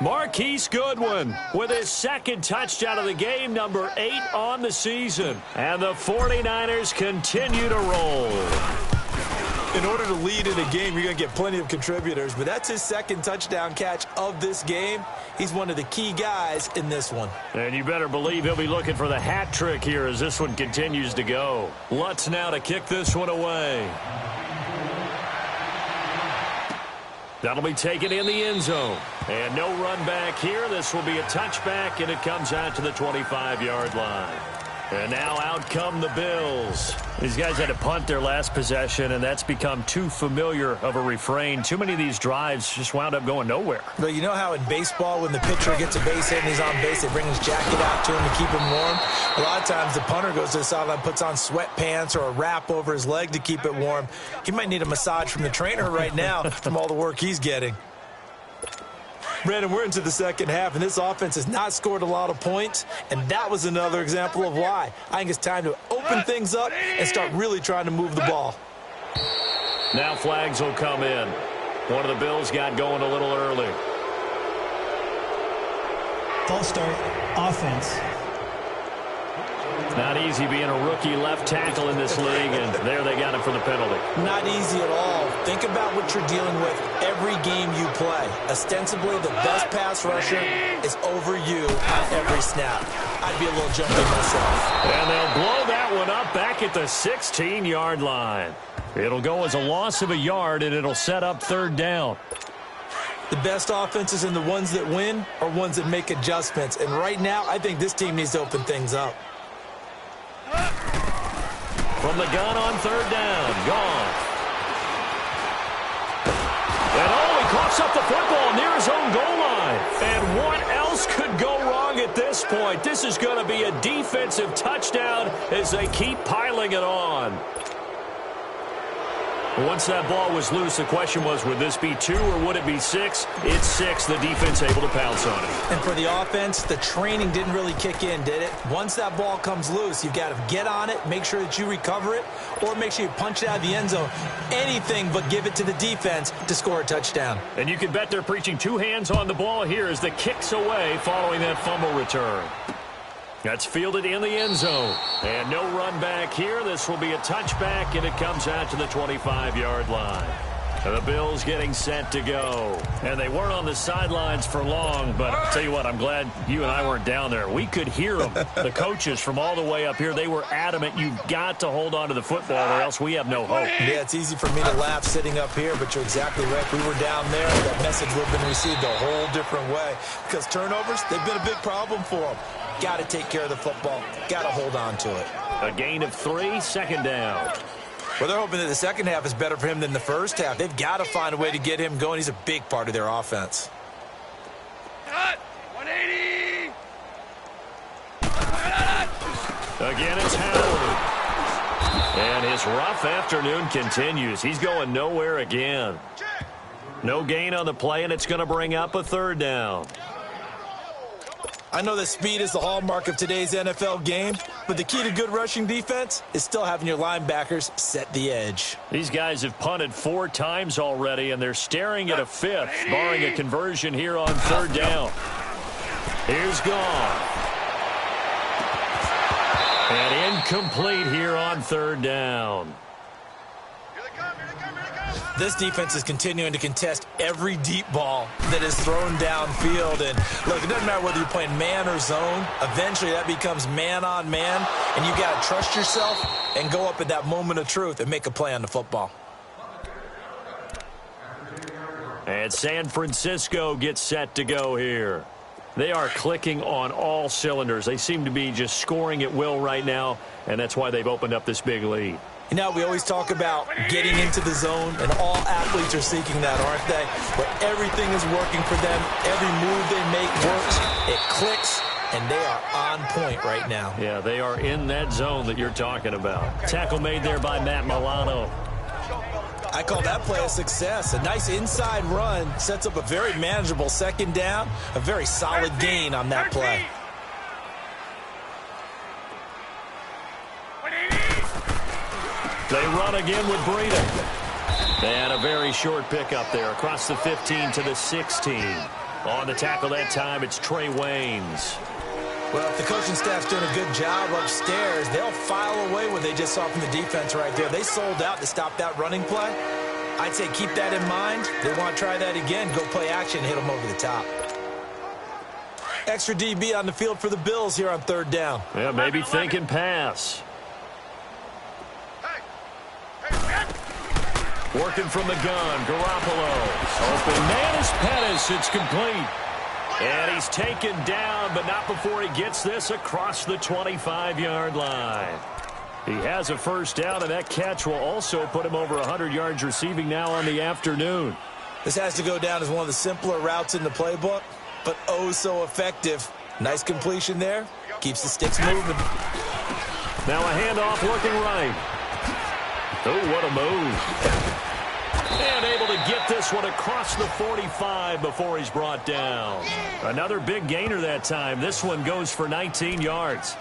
Marquise Goodwin with his 2nd touchdown of the game, number 8 on the season. And the 49ers continue to roll. In order to lead in a game, you're going to get plenty of contributors, but that's his second touchdown catch of this game. He's one of the key guys in this one. And you better believe he'll be looking for the hat trick here as this one continues to go. Lutz now to kick this one away. That'll be taken in the end zone. And no run back here. This will be a touchback, and it comes out to the 25-yard line. And now out come the Bills. These guys had to punt their last possession, and that's become too familiar of a refrain. Too many of these drives just wound up going nowhere. But you know how in baseball, when the pitcher gets a base hit and he's on base, they bring his jacket out to him to keep him warm? A lot of times the punter goes to the sideline, puts on sweatpants or a wrap over his leg to keep it warm. He might need a massage from the trainer right now from all the work he's getting. Brandon, we're into the second half, and this offense has not scored a lot of points, and that was another example of why. I think it's time to open things up and start really trying to move the ball. Now flags will come in. One of the Bills got going a little early. False start, offense. Not easy being a rookie left tackle in this league, and there they got him for the penalty. Not easy at all. Think about what you're dealing with every game you play. Ostensibly, the best pass rusher is over you on every snap. I'd be a little jumpy myself. And they'll blow that one up back at the 16-yard line. It'll go as a loss of a yard, and it'll set up third down. The best offenses and the ones that win are ones that make adjustments. And right now, I think this team needs to open things up. From the gun on third down. Gone. And he coughs up the football near his own goal line. And what else could go wrong at this point? This is going to be a defensive touchdown as they keep piling it on. Once that ball was loose, the question was, would this be 2 or would it be 6? It's 6. The defense able to pounce on it. And for the offense, the training didn't really kick in, did it? Once that ball comes loose, you've got to get on it, make sure that you recover it, or make sure you punch it out of the end zone. Anything but give it to the defense to score a touchdown. And you can bet they're preaching 2 hands on the ball here as the kick's away following that fumble return. That's fielded in the end zone. And no run back here. This will be a touchback, and it comes out to the 25-yard line. And the Bills getting set to go. And they weren't on the sidelines for long, but I'll tell you what, I'm glad you and I weren't down there. We could hear them. The coaches from all the way up here, they were adamant, you've got to hold on to the football or else we have no hope. Yeah, it's easy for me to laugh sitting up here, but you're exactly right. If we were down there, that message would have been received a whole different way. Because turnovers, they've been a big problem for them. Got to take care of the football. Got to hold on to it. A gain of 3, second down. Well, they're hoping that the second half is better for him than the first half. They've got to find a way to get him going. He's a big part of their offense. Cut! 180! Again, it's Howard. And his rough afternoon continues. He's going nowhere again. No gain on the play, and it's going to bring up a third down. I know that speed is the hallmark of today's NFL game, but the key to good rushing defense is still having your linebackers set the edge. These guys have punted 4 times already, and they're staring at a 5th, barring a conversion here on third down. Here's gone. And incomplete here on third down. This defense is continuing to contest every deep ball that is thrown downfield. And, look, it doesn't matter whether you're playing man or zone. Eventually, that becomes man-on-man, and you've got to trust yourself and go up at that moment of truth and make a play on the football. And San Francisco gets set to go here. They are clicking on all cylinders. They seem to be just scoring at will right now, and that's why they've opened up this big lead. You know, we always talk about getting into the zone, and all athletes are seeking that, aren't they? But everything is working for them. Every move they make works. It clicks, and they are on point right now. Yeah, they are in that zone that you're talking about. Tackle made there by Matt Milano. I call that play a success. A nice inside run sets up a very manageable second down, a very solid gain on that play. They run again with Breida. They had a very short pickup there across the 15 to the 16. On the tackle that time, it's Trey Waynes. Well, if the coaching staff's doing a good job upstairs, they'll file away what they just saw from the defense right there. They sold out to stop that running play. I'd say keep that in mind. They want to try that again. Go play action, hit them over the top. Extra DB on the field for the Bills here on third down. Yeah, maybe thinking pass. Working from the gun, Garoppolo. Open man is Pettis. It's complete. And he's taken down, but not before he gets this across the 25-yard line. He has a first down, and that catch will also put him over 100 yards receiving now on the afternoon. This has to go down as one of the simpler routes in the playbook, but oh so effective. Nice completion there. Keeps the sticks moving. Now a handoff looking right. Oh, what a move. And able to get this one across the 45 before he's brought down. Another big gainer that time. This one goes for 19 yards.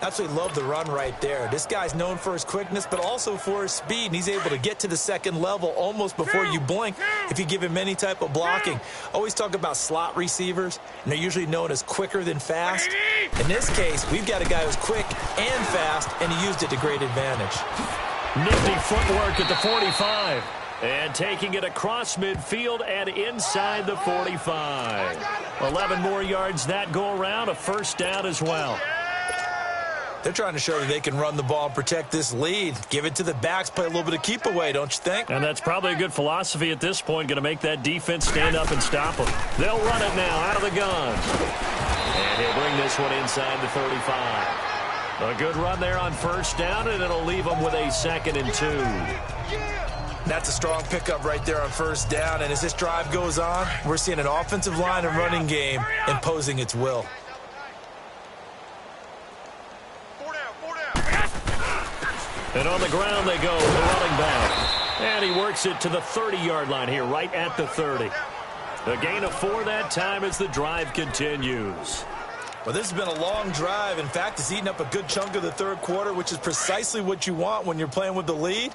Absolutely love the run right there. This guy's known for his quickness, but also for his speed, and he's able to get to the second level almost before you blink if you give him any type of blocking. Always talk about slot receivers, and they're usually known as quicker than fast. In this case, we've got a guy who's quick and fast, and he used it to great advantage. Nifty footwork at the 45. And taking it across midfield and inside the 45. 11 more yards that go around, a first down as well. They're trying to show that they can run the ball and protect this lead. Give it to the backs, play a little bit of keep away, don't you think? And that's probably a good philosophy at this point, going to make that defense stand up and stop them. They'll run it now out of the gun. And he'll bring this one inside the 35. A good run there on first down, and it'll leave them with a 2nd and 2. That's a strong pickup right there on first down, and as this drive goes on, we're seeing an offensive line and running game imposing its will. And on the ground they go, the running back. And he works it to the 30-yard line here, right at the 30. A gain of 4 that time as the drive continues. Well, this has been a long drive. In fact, it's eaten up a good chunk of the third quarter, which is precisely what you want when you're playing with the lead.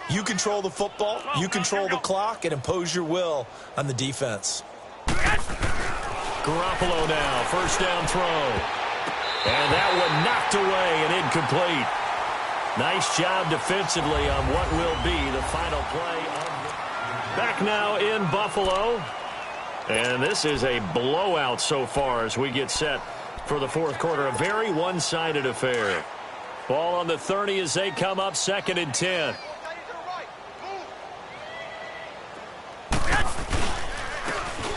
You control the football, you control the clock, and impose your will on the defense. Garoppolo now, first down throw. And that one knocked away and incomplete. Nice job defensively on what will be the final play. Back now in Buffalo. And this is a blowout so far as we get set for the fourth quarter. A very one-sided affair. Ball on the 30 as they come up, 2nd and 10.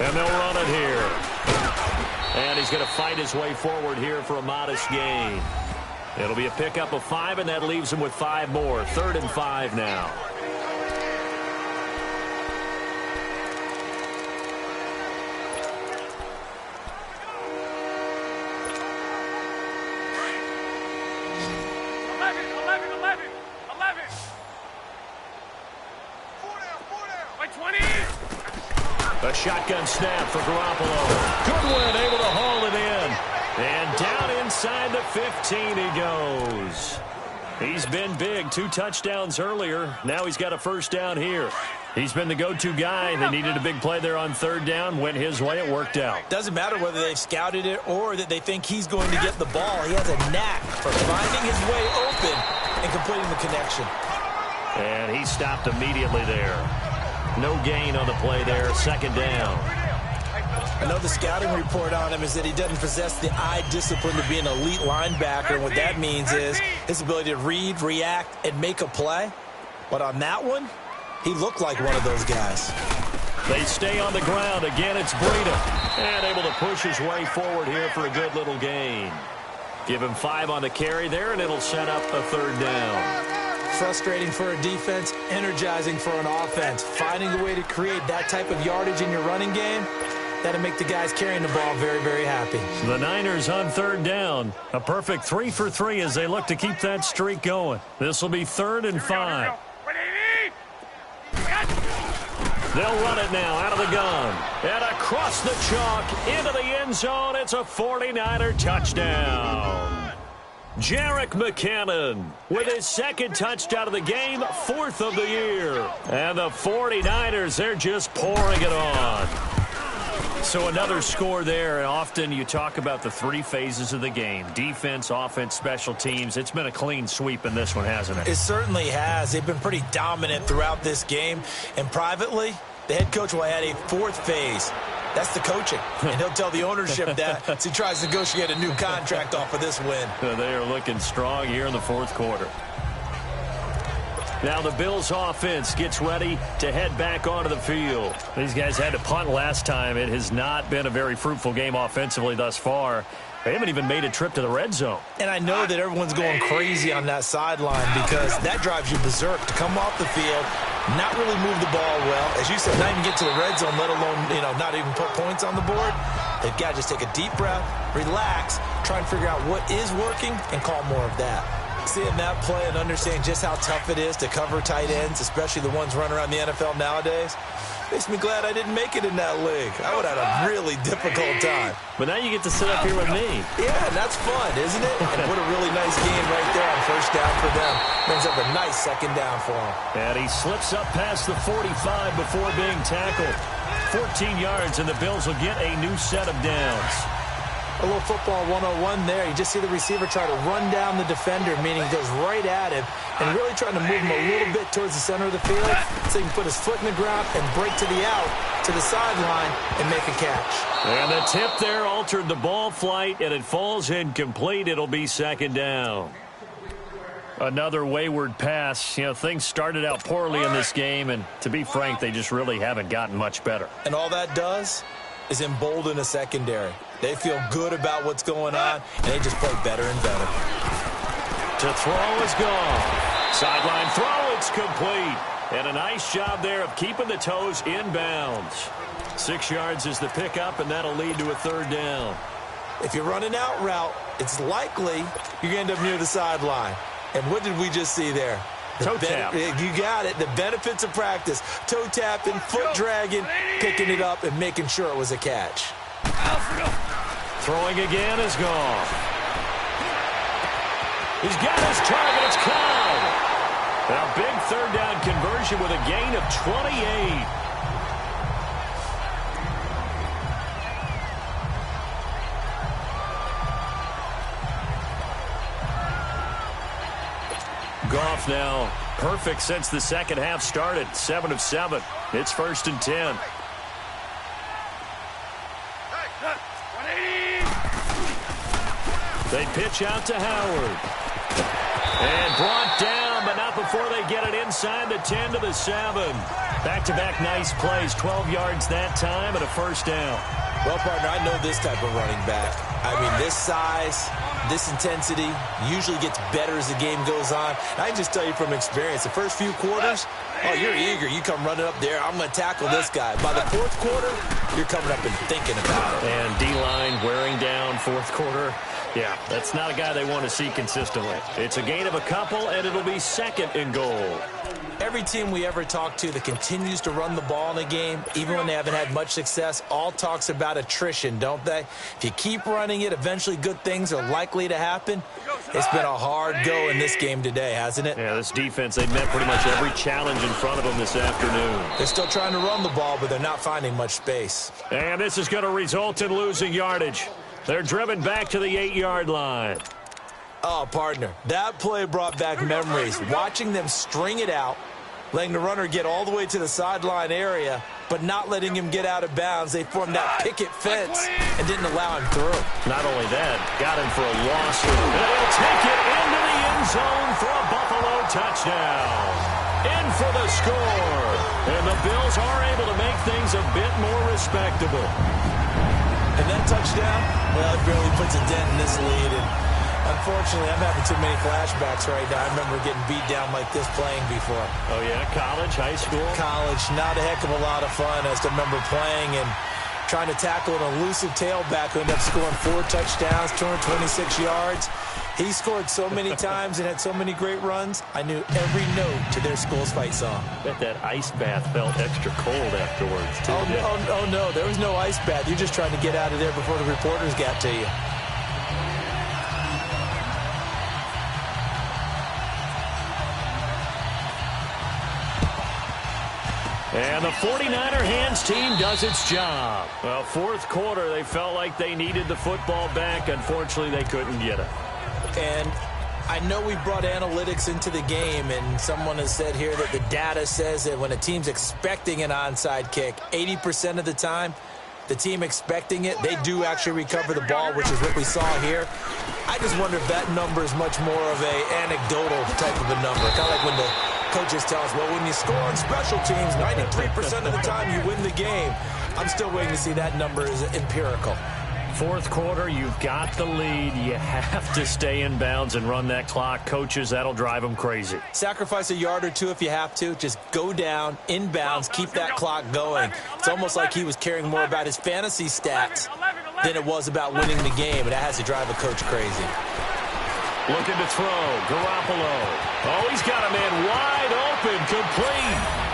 And they'll run it here. And he's going to fight his way forward here for a modest gain. It'll be a pickup of 5, and that leaves him with 5 more. 3rd and 5 now. A shotgun snap for Garoppolo. Goodwin able to haul it in. And down inside the 15 he goes. He's been big. 2 touchdowns earlier. Now he's got a first down here. He's been the go-to guy. They needed a big play there on 3rd down. Went his way. It worked out. Doesn't matter whether they've scouted it or that they think he's going to get the ball. He has a knack for finding his way open and completing the connection. And he stopped immediately there. No gain on the play there. 2nd down. I know the scouting report on him is that he doesn't possess the eye discipline to be an elite linebacker. And what that means is his ability to read, react, and make a play. But on that one, he looked like one of those guys. They stay on the ground. Again, it's Breida. And able to push his way forward here for a good little gain. Give him 5 on the carry there, and it'll set up a 3rd down. Frustrating for a defense, energizing for an offense. Finding a way to create that type of yardage in your running game, that'll make the guys carrying the ball very, very happy. The Niners on 3rd down. A perfect 3 for 3 as they look to keep that streak going. This will be 3rd and 5. They'll run it now out of the gun. And across the chalk into the end zone. It's a 49er touchdown. Jerick McKinnon with his 2nd touchdown of the game, 4th of the year. And the 49ers, they're just pouring it on. So another score there, and often you talk about the three phases of the game: defense, offense, special teams. It's been a clean sweep in this one, hasn't it? It certainly has. They've been pretty dominant throughout this game. And privately, the head coach will add a fourth phase. That's the coaching. And he'll tell the ownership that as he tries to negotiate a new contract off of this win. They are looking strong here in the fourth quarter. Now the Bills offense gets ready to head back onto the field. These guys had to punt last time. It has not been a very fruitful game offensively thus far. They haven't even made a trip to the red zone. And I know that everyone's going crazy on that sideline because that drives you berserk to come off the field, not really move the ball well. As you said, not even get to the red zone, let alone, not even put points on the board. They've got to just take a deep breath, relax, try and figure out what is working, and call more of that. Seeing that play and understanding just how tough it is to cover tight ends, especially the ones running around the NFL nowadays, makes me glad I didn't make it in that league. I would have had a really difficult time. But now you get to sit up here with me. Yeah, that's fun, isn't it? And what a really nice game right there on first down for them. Brings up a nice second down for him. And he slips up past the 45 before being tackled. 14 yards, and the Bills will get a new set of downs. A little football 101 there. You just see the receiver try to run down the defender, meaning he goes right at him, and really trying to move him a little bit towards the center of the field so he can put his foot in the ground and break to the out, to the sideline, and make a catch. And the tip there altered the ball flight, and it falls incomplete. It'll be second down. Another wayward pass. Things started out poorly in this game, and to be frank, they just really haven't gotten much better. And all that does is embolden a secondary. They feel good about what's going on, and they just play better and better. To throw is gone. Sideline throw, it's complete. And a nice job there of keeping the toes inbounds. 6 yards is the pickup, and that'll lead to a third down. If you're running out route, it's likely you're going to end up near the sideline. And what did we just see there? Toe tap. You got it. The benefits of practice. Toe tapping, foot dragging, picking it up, and making sure it was a catch. Throwing again is gone. He's got his target. It's caught. A big third down conversion with a gain of 28. Goff now perfect since the second half started. 7 of 7. It's 1st and 10. They pitch out to Howard. And brought down, but not before they get it inside the 10 to the 7. Back-to-back nice plays. 12 yards that time and a first down. Well, partner, I know this type of running back. I mean, this size, this intensity usually gets better as the game goes on. And I can just tell you from experience, the first few quarters, oh, you're eager. You come running up there, I'm going to tackle this guy. By the fourth quarter, you're coming up and thinking about it. And D-line wearing down fourth quarter. Yeah, that's not a guy they want to see consistently. It's a gain of a couple, and it'll be second and goal. Every team we ever talk to that continues to run the ball in a game, even when they haven't had much success, all talks about attrition, don't they? If you keep running it, eventually good things are likely to happen. It's been a hard go in this game today, hasn't it? Yeah, this defense, they've met pretty much every challenge in front of them this afternoon. They're still trying to run the ball, but they're not finding much space. And this is going to result in losing yardage. They're driven back to the 8-yard line. Oh, partner, that play brought back memories. Watching them string it out, letting the runner get all the way to the sideline area, but not letting him get out of bounds. They formed that picket fence and didn't allow him through. Not only that, got him for a loss. And he'll take it into the end zone for a Buffalo touchdown. In for the score. And the Bills are able to make things a bit more respectable. And that touchdown, well, it barely puts a dent in this lead. And unfortunately, I'm having too many flashbacks right now. I remember getting beat down like this playing before. Oh, yeah? College, high school? College, not a heck of a lot of fun. I just remember playing and trying to tackle an elusive tailback who ended up scoring 4 touchdowns, 226 yards. He scored so many times and had so many great runs, I knew every note to their school's fight song. Bet that ice bath felt extra cold afterwards, too. Oh, no, there was no ice bath. You're just trying to get out of there before the reporters got to you. And the 49er hands team does its job. Well, fourth quarter, they felt like they needed the football back. Unfortunately, they couldn't get it. And I know we brought analytics into the game, and someone has said here that the data says that when a team's expecting an onside kick, 80% of the time, the team expecting it, they do actually recover the ball, which is what we saw here. I just wonder if that number is much more of a anecdotal type of a number. Kind of like when the coaches tell us, well, when you score on special teams, 93% of the time you win the game. I'm still waiting to see that number is empirical. Fourth quarter, you've got the lead. You have to stay in bounds and run that clock. Coaches, that'll drive them crazy. Sacrifice a yard or two if you have to. Just go down, in bounds, keep that clock going. It's almost like he was caring more about his fantasy stats than it was about winning the game, and that has to drive a coach crazy. Looking to throw, Garoppolo. Oh, he's got a man wide open, complete.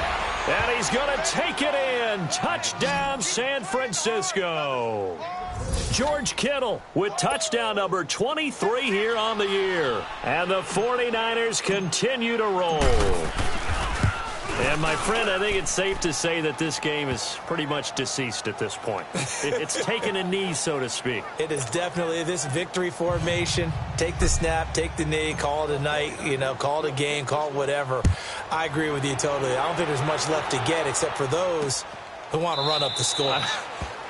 And he's going to take it in. Touchdown, San Francisco. George Kittle with touchdown number 23 here on the year. And the 49ers continue to roll. And, my friend, I think it's safe to say that this game is pretty much deceased at this point. It's taken a knee, so to speak. It is definitely this victory formation. Take the snap, take the knee, call it a night, call it a game, call it whatever. I agree with you totally. I don't think there's much left to get except for those who want to run up the score.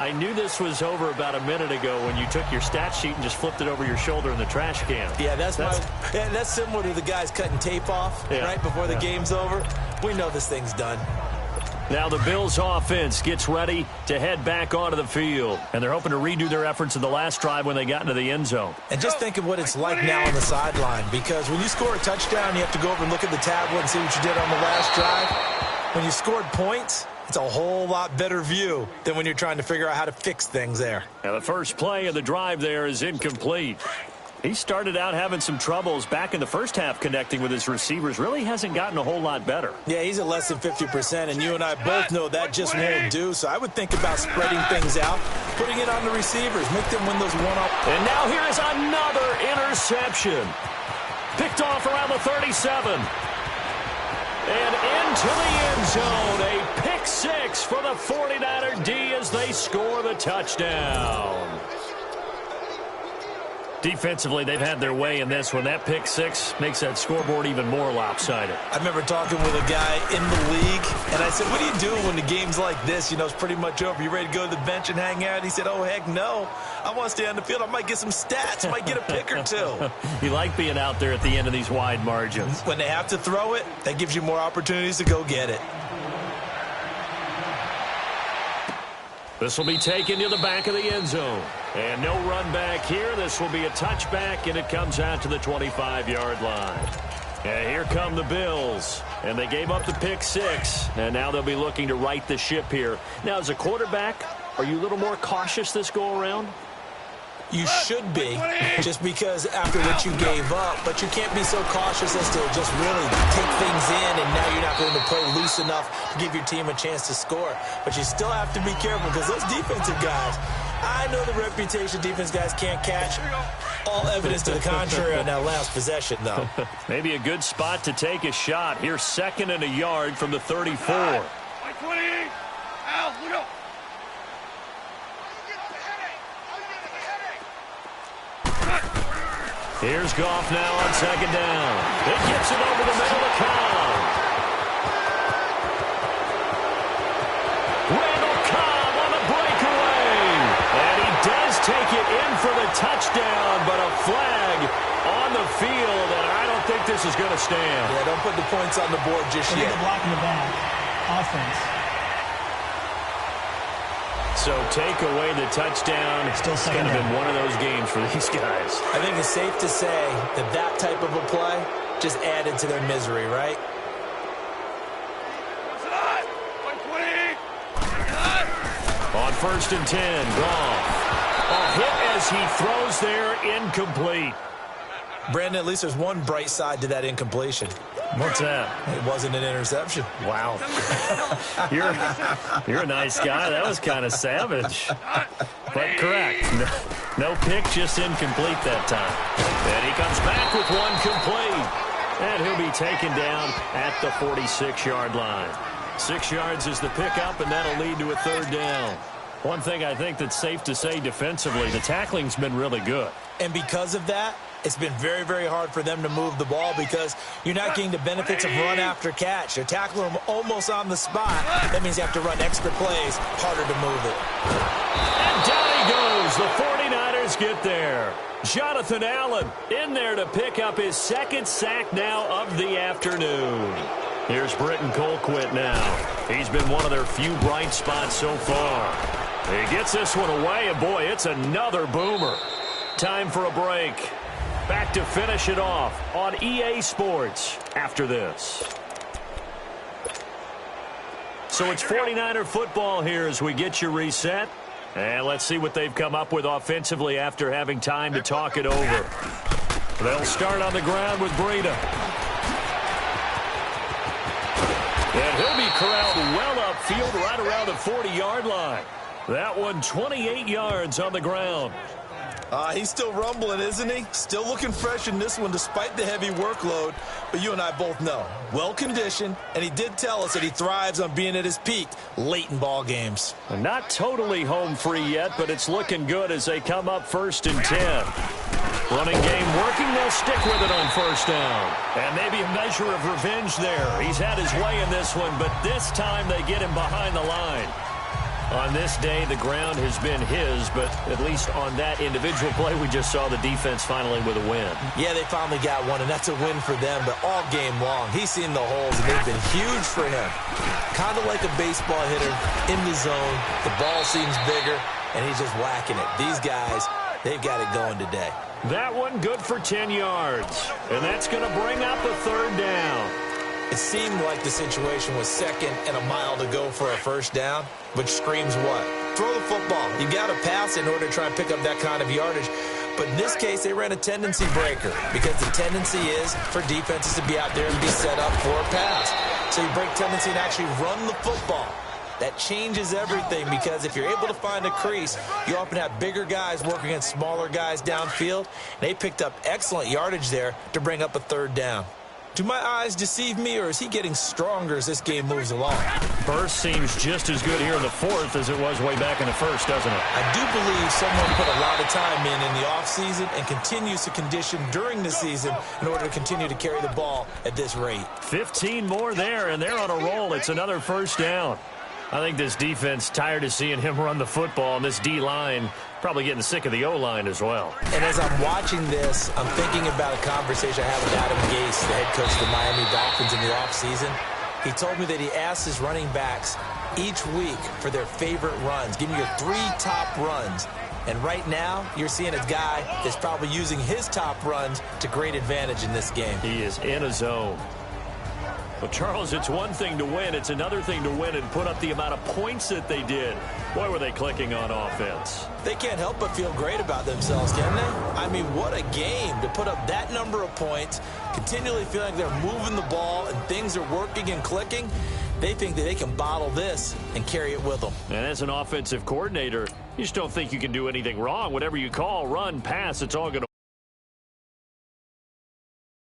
I knew this was over about a minute ago when you took your stat sheet and just flipped it over your shoulder in the trash can. Yeah, that's similar to the guys cutting tape off right before the game's over. We know this thing's done. Now the Bills offense gets ready to head back onto the field. And they're hoping to redo their efforts in the last drive when they got into the end zone. And just think of what it's like now on the sideline. Because when you score a touchdown, you have to go over and look at the tablet and see what you did on the last drive. When you scored points, it's a whole lot better view than when you're trying to figure out how to fix things there. Now the first play of the drive there is incomplete. He started out having some troubles back in the first half connecting with his receivers. Really hasn't gotten a whole lot better. Yeah, he's at less than 50%, and you and I both know that just won't do. So I would think about spreading things out, putting it on the receivers, make them win those one-up. And now here is another interception. Picked off around the 37. And into the end zone, a pick six for the 49er D as they score the touchdown. Defensively, they've had their way in this one. That pick six makes that scoreboard even more lopsided. I remember talking with a guy in the league, and I said, what do you do when the game's like this? It's pretty much over. You ready to go to the bench and hang out? He said, oh, heck no. I want to stay on the field. I might get some stats. I might get a pick or two. You like being out there at the end of these wide margins. When they have to throw it, that gives you more opportunities to go get it. This will be taken to the back of the end zone. And no run back here. This will be a touchback, and it comes out to the 25-yard line. And here come the Bills. And they gave up the pick six. And now they'll be looking to right the ship here. Now, as a quarterback, are you a little more cautious this go-around? You should be, just because after what you gave up. But you can't be so cautious as to just really take things in, and now you're not going to play loose enough to give your team a chance to score. But you still have to be careful because those defensive guys, I know the reputation defense guys can't catch. All evidence to the contrary on that last possession, though. Maybe a good spot to take a shot. Here's 2nd and a yard from the 34. Al, look up. Here's Goff now on 2nd down. He gets it over the middle of Cobb. Randall Cobb on the breakaway. And he does take it in for the touchdown, but a flag on the field, and I don't think this is going to stand. Yeah, don't put the points on the board just yet. Illegal block in the back. Offense. So take away the touchdown. It's kind of been one of those games for these guys. I think it's safe to say that that type of a play just added to their misery, right? On 1st and 10, Goff. A hit as he throws there, incomplete. Brandon, at least there's one bright side to that incompletion. What's that? It wasn't an interception. Wow. You're a nice guy. That was kind of savage. But correct. No pick, just incomplete that time. And he comes back with one complete. And he'll be taken down at the 46-yard line. 6 yards is the pickup, and that'll lead to a third down. One thing I think that's safe to say defensively, the tackling's been really good. And because of that, it's been very, very hard for them to move the ball because you're not getting the benefits of run after catch. They're tackling them almost on the spot. That means you have to run extra plays, harder to move it. And down he goes. The 49ers get there. Jonathan Allen in there to pick up his second sack now of the afternoon. Here's Britton Colquitt now. He's been one of their few bright spots so far. He gets this one away, and boy, it's another boomer. Time for a break. Back to finish it off on EA Sports after this. So it's 49er football here as we get you reset. And let's see what they've come up with offensively after having time to talk it over. They'll start on the ground with Breida. And he'll be corralled well upfield right around the 40-yard line. That one 28 yards on the ground. He's still rumbling, isn't he? Still looking fresh in this one despite the heavy workload. But you and I both know, well-conditioned, and he did tell us that he thrives on being at his peak late in ball games. Not totally home free yet, but it's looking good as they come up 1st and 10. Running game working, they'll stick with it on 1st down. And maybe a measure of revenge there. He's had his way in this one, but this time they get him behind the line. On this day, the ground has been his, but at least on that individual play, we just saw the defense finally with a win. Yeah, they finally got one, and that's a win for them, but all game long, he's seen the holes, and they've been huge for him. Kind of like a baseball hitter in the zone. The ball seems bigger, and he's just whacking it. These guys, they've got it going today. That one good for 10 yards, and that's going to bring up a 3rd down. It seemed like the situation was 2nd and a mile to go for a 1st down, which screams what? Throw the football. You got to pass in order to try and pick up that kind of yardage. But in this case, they ran a tendency breaker because the tendency is for defenses to be out there and be set up for a pass. So you break tendency and actually run the football. That changes everything because if you're able to find a crease, you often have bigger guys working against smaller guys downfield. They picked up excellent yardage there to bring up a 3rd down. Do my eyes deceive me, or is he getting stronger as this game moves along? Burst seems just as good here in the 4th as it was way back in the 1st, doesn't it? I do believe someone put a lot of time in the offseason and continues to condition during the season in order to continue to carry the ball at this rate. 15 more there, and they're on a roll. It's another 1st down. I think this defense tired of seeing him run the football, and this D-line probably getting sick of the O-line as well. And as I'm watching this, I'm thinking about a conversation I had with Adam Gase, the head coach of the Miami Dolphins in the offseason. He told me that he asked his running backs each week for their favorite runs. Give me your 3 top runs. And right now, you're seeing a guy that's probably using his top runs to great advantage in this game. He is in a zone. Well, Charles, it's one thing to win. It's another thing to win and put up the amount of points that they did. Boy, were they clicking on offense. They can't help but feel great about themselves, can they? I mean, what a game to put up that number of points, continually feeling like they're moving the ball and things are working and clicking. They think that they can bottle this and carry it with them. And as an offensive coordinator, you just don't think you can do anything wrong. Whatever you call, run, pass, it's all going to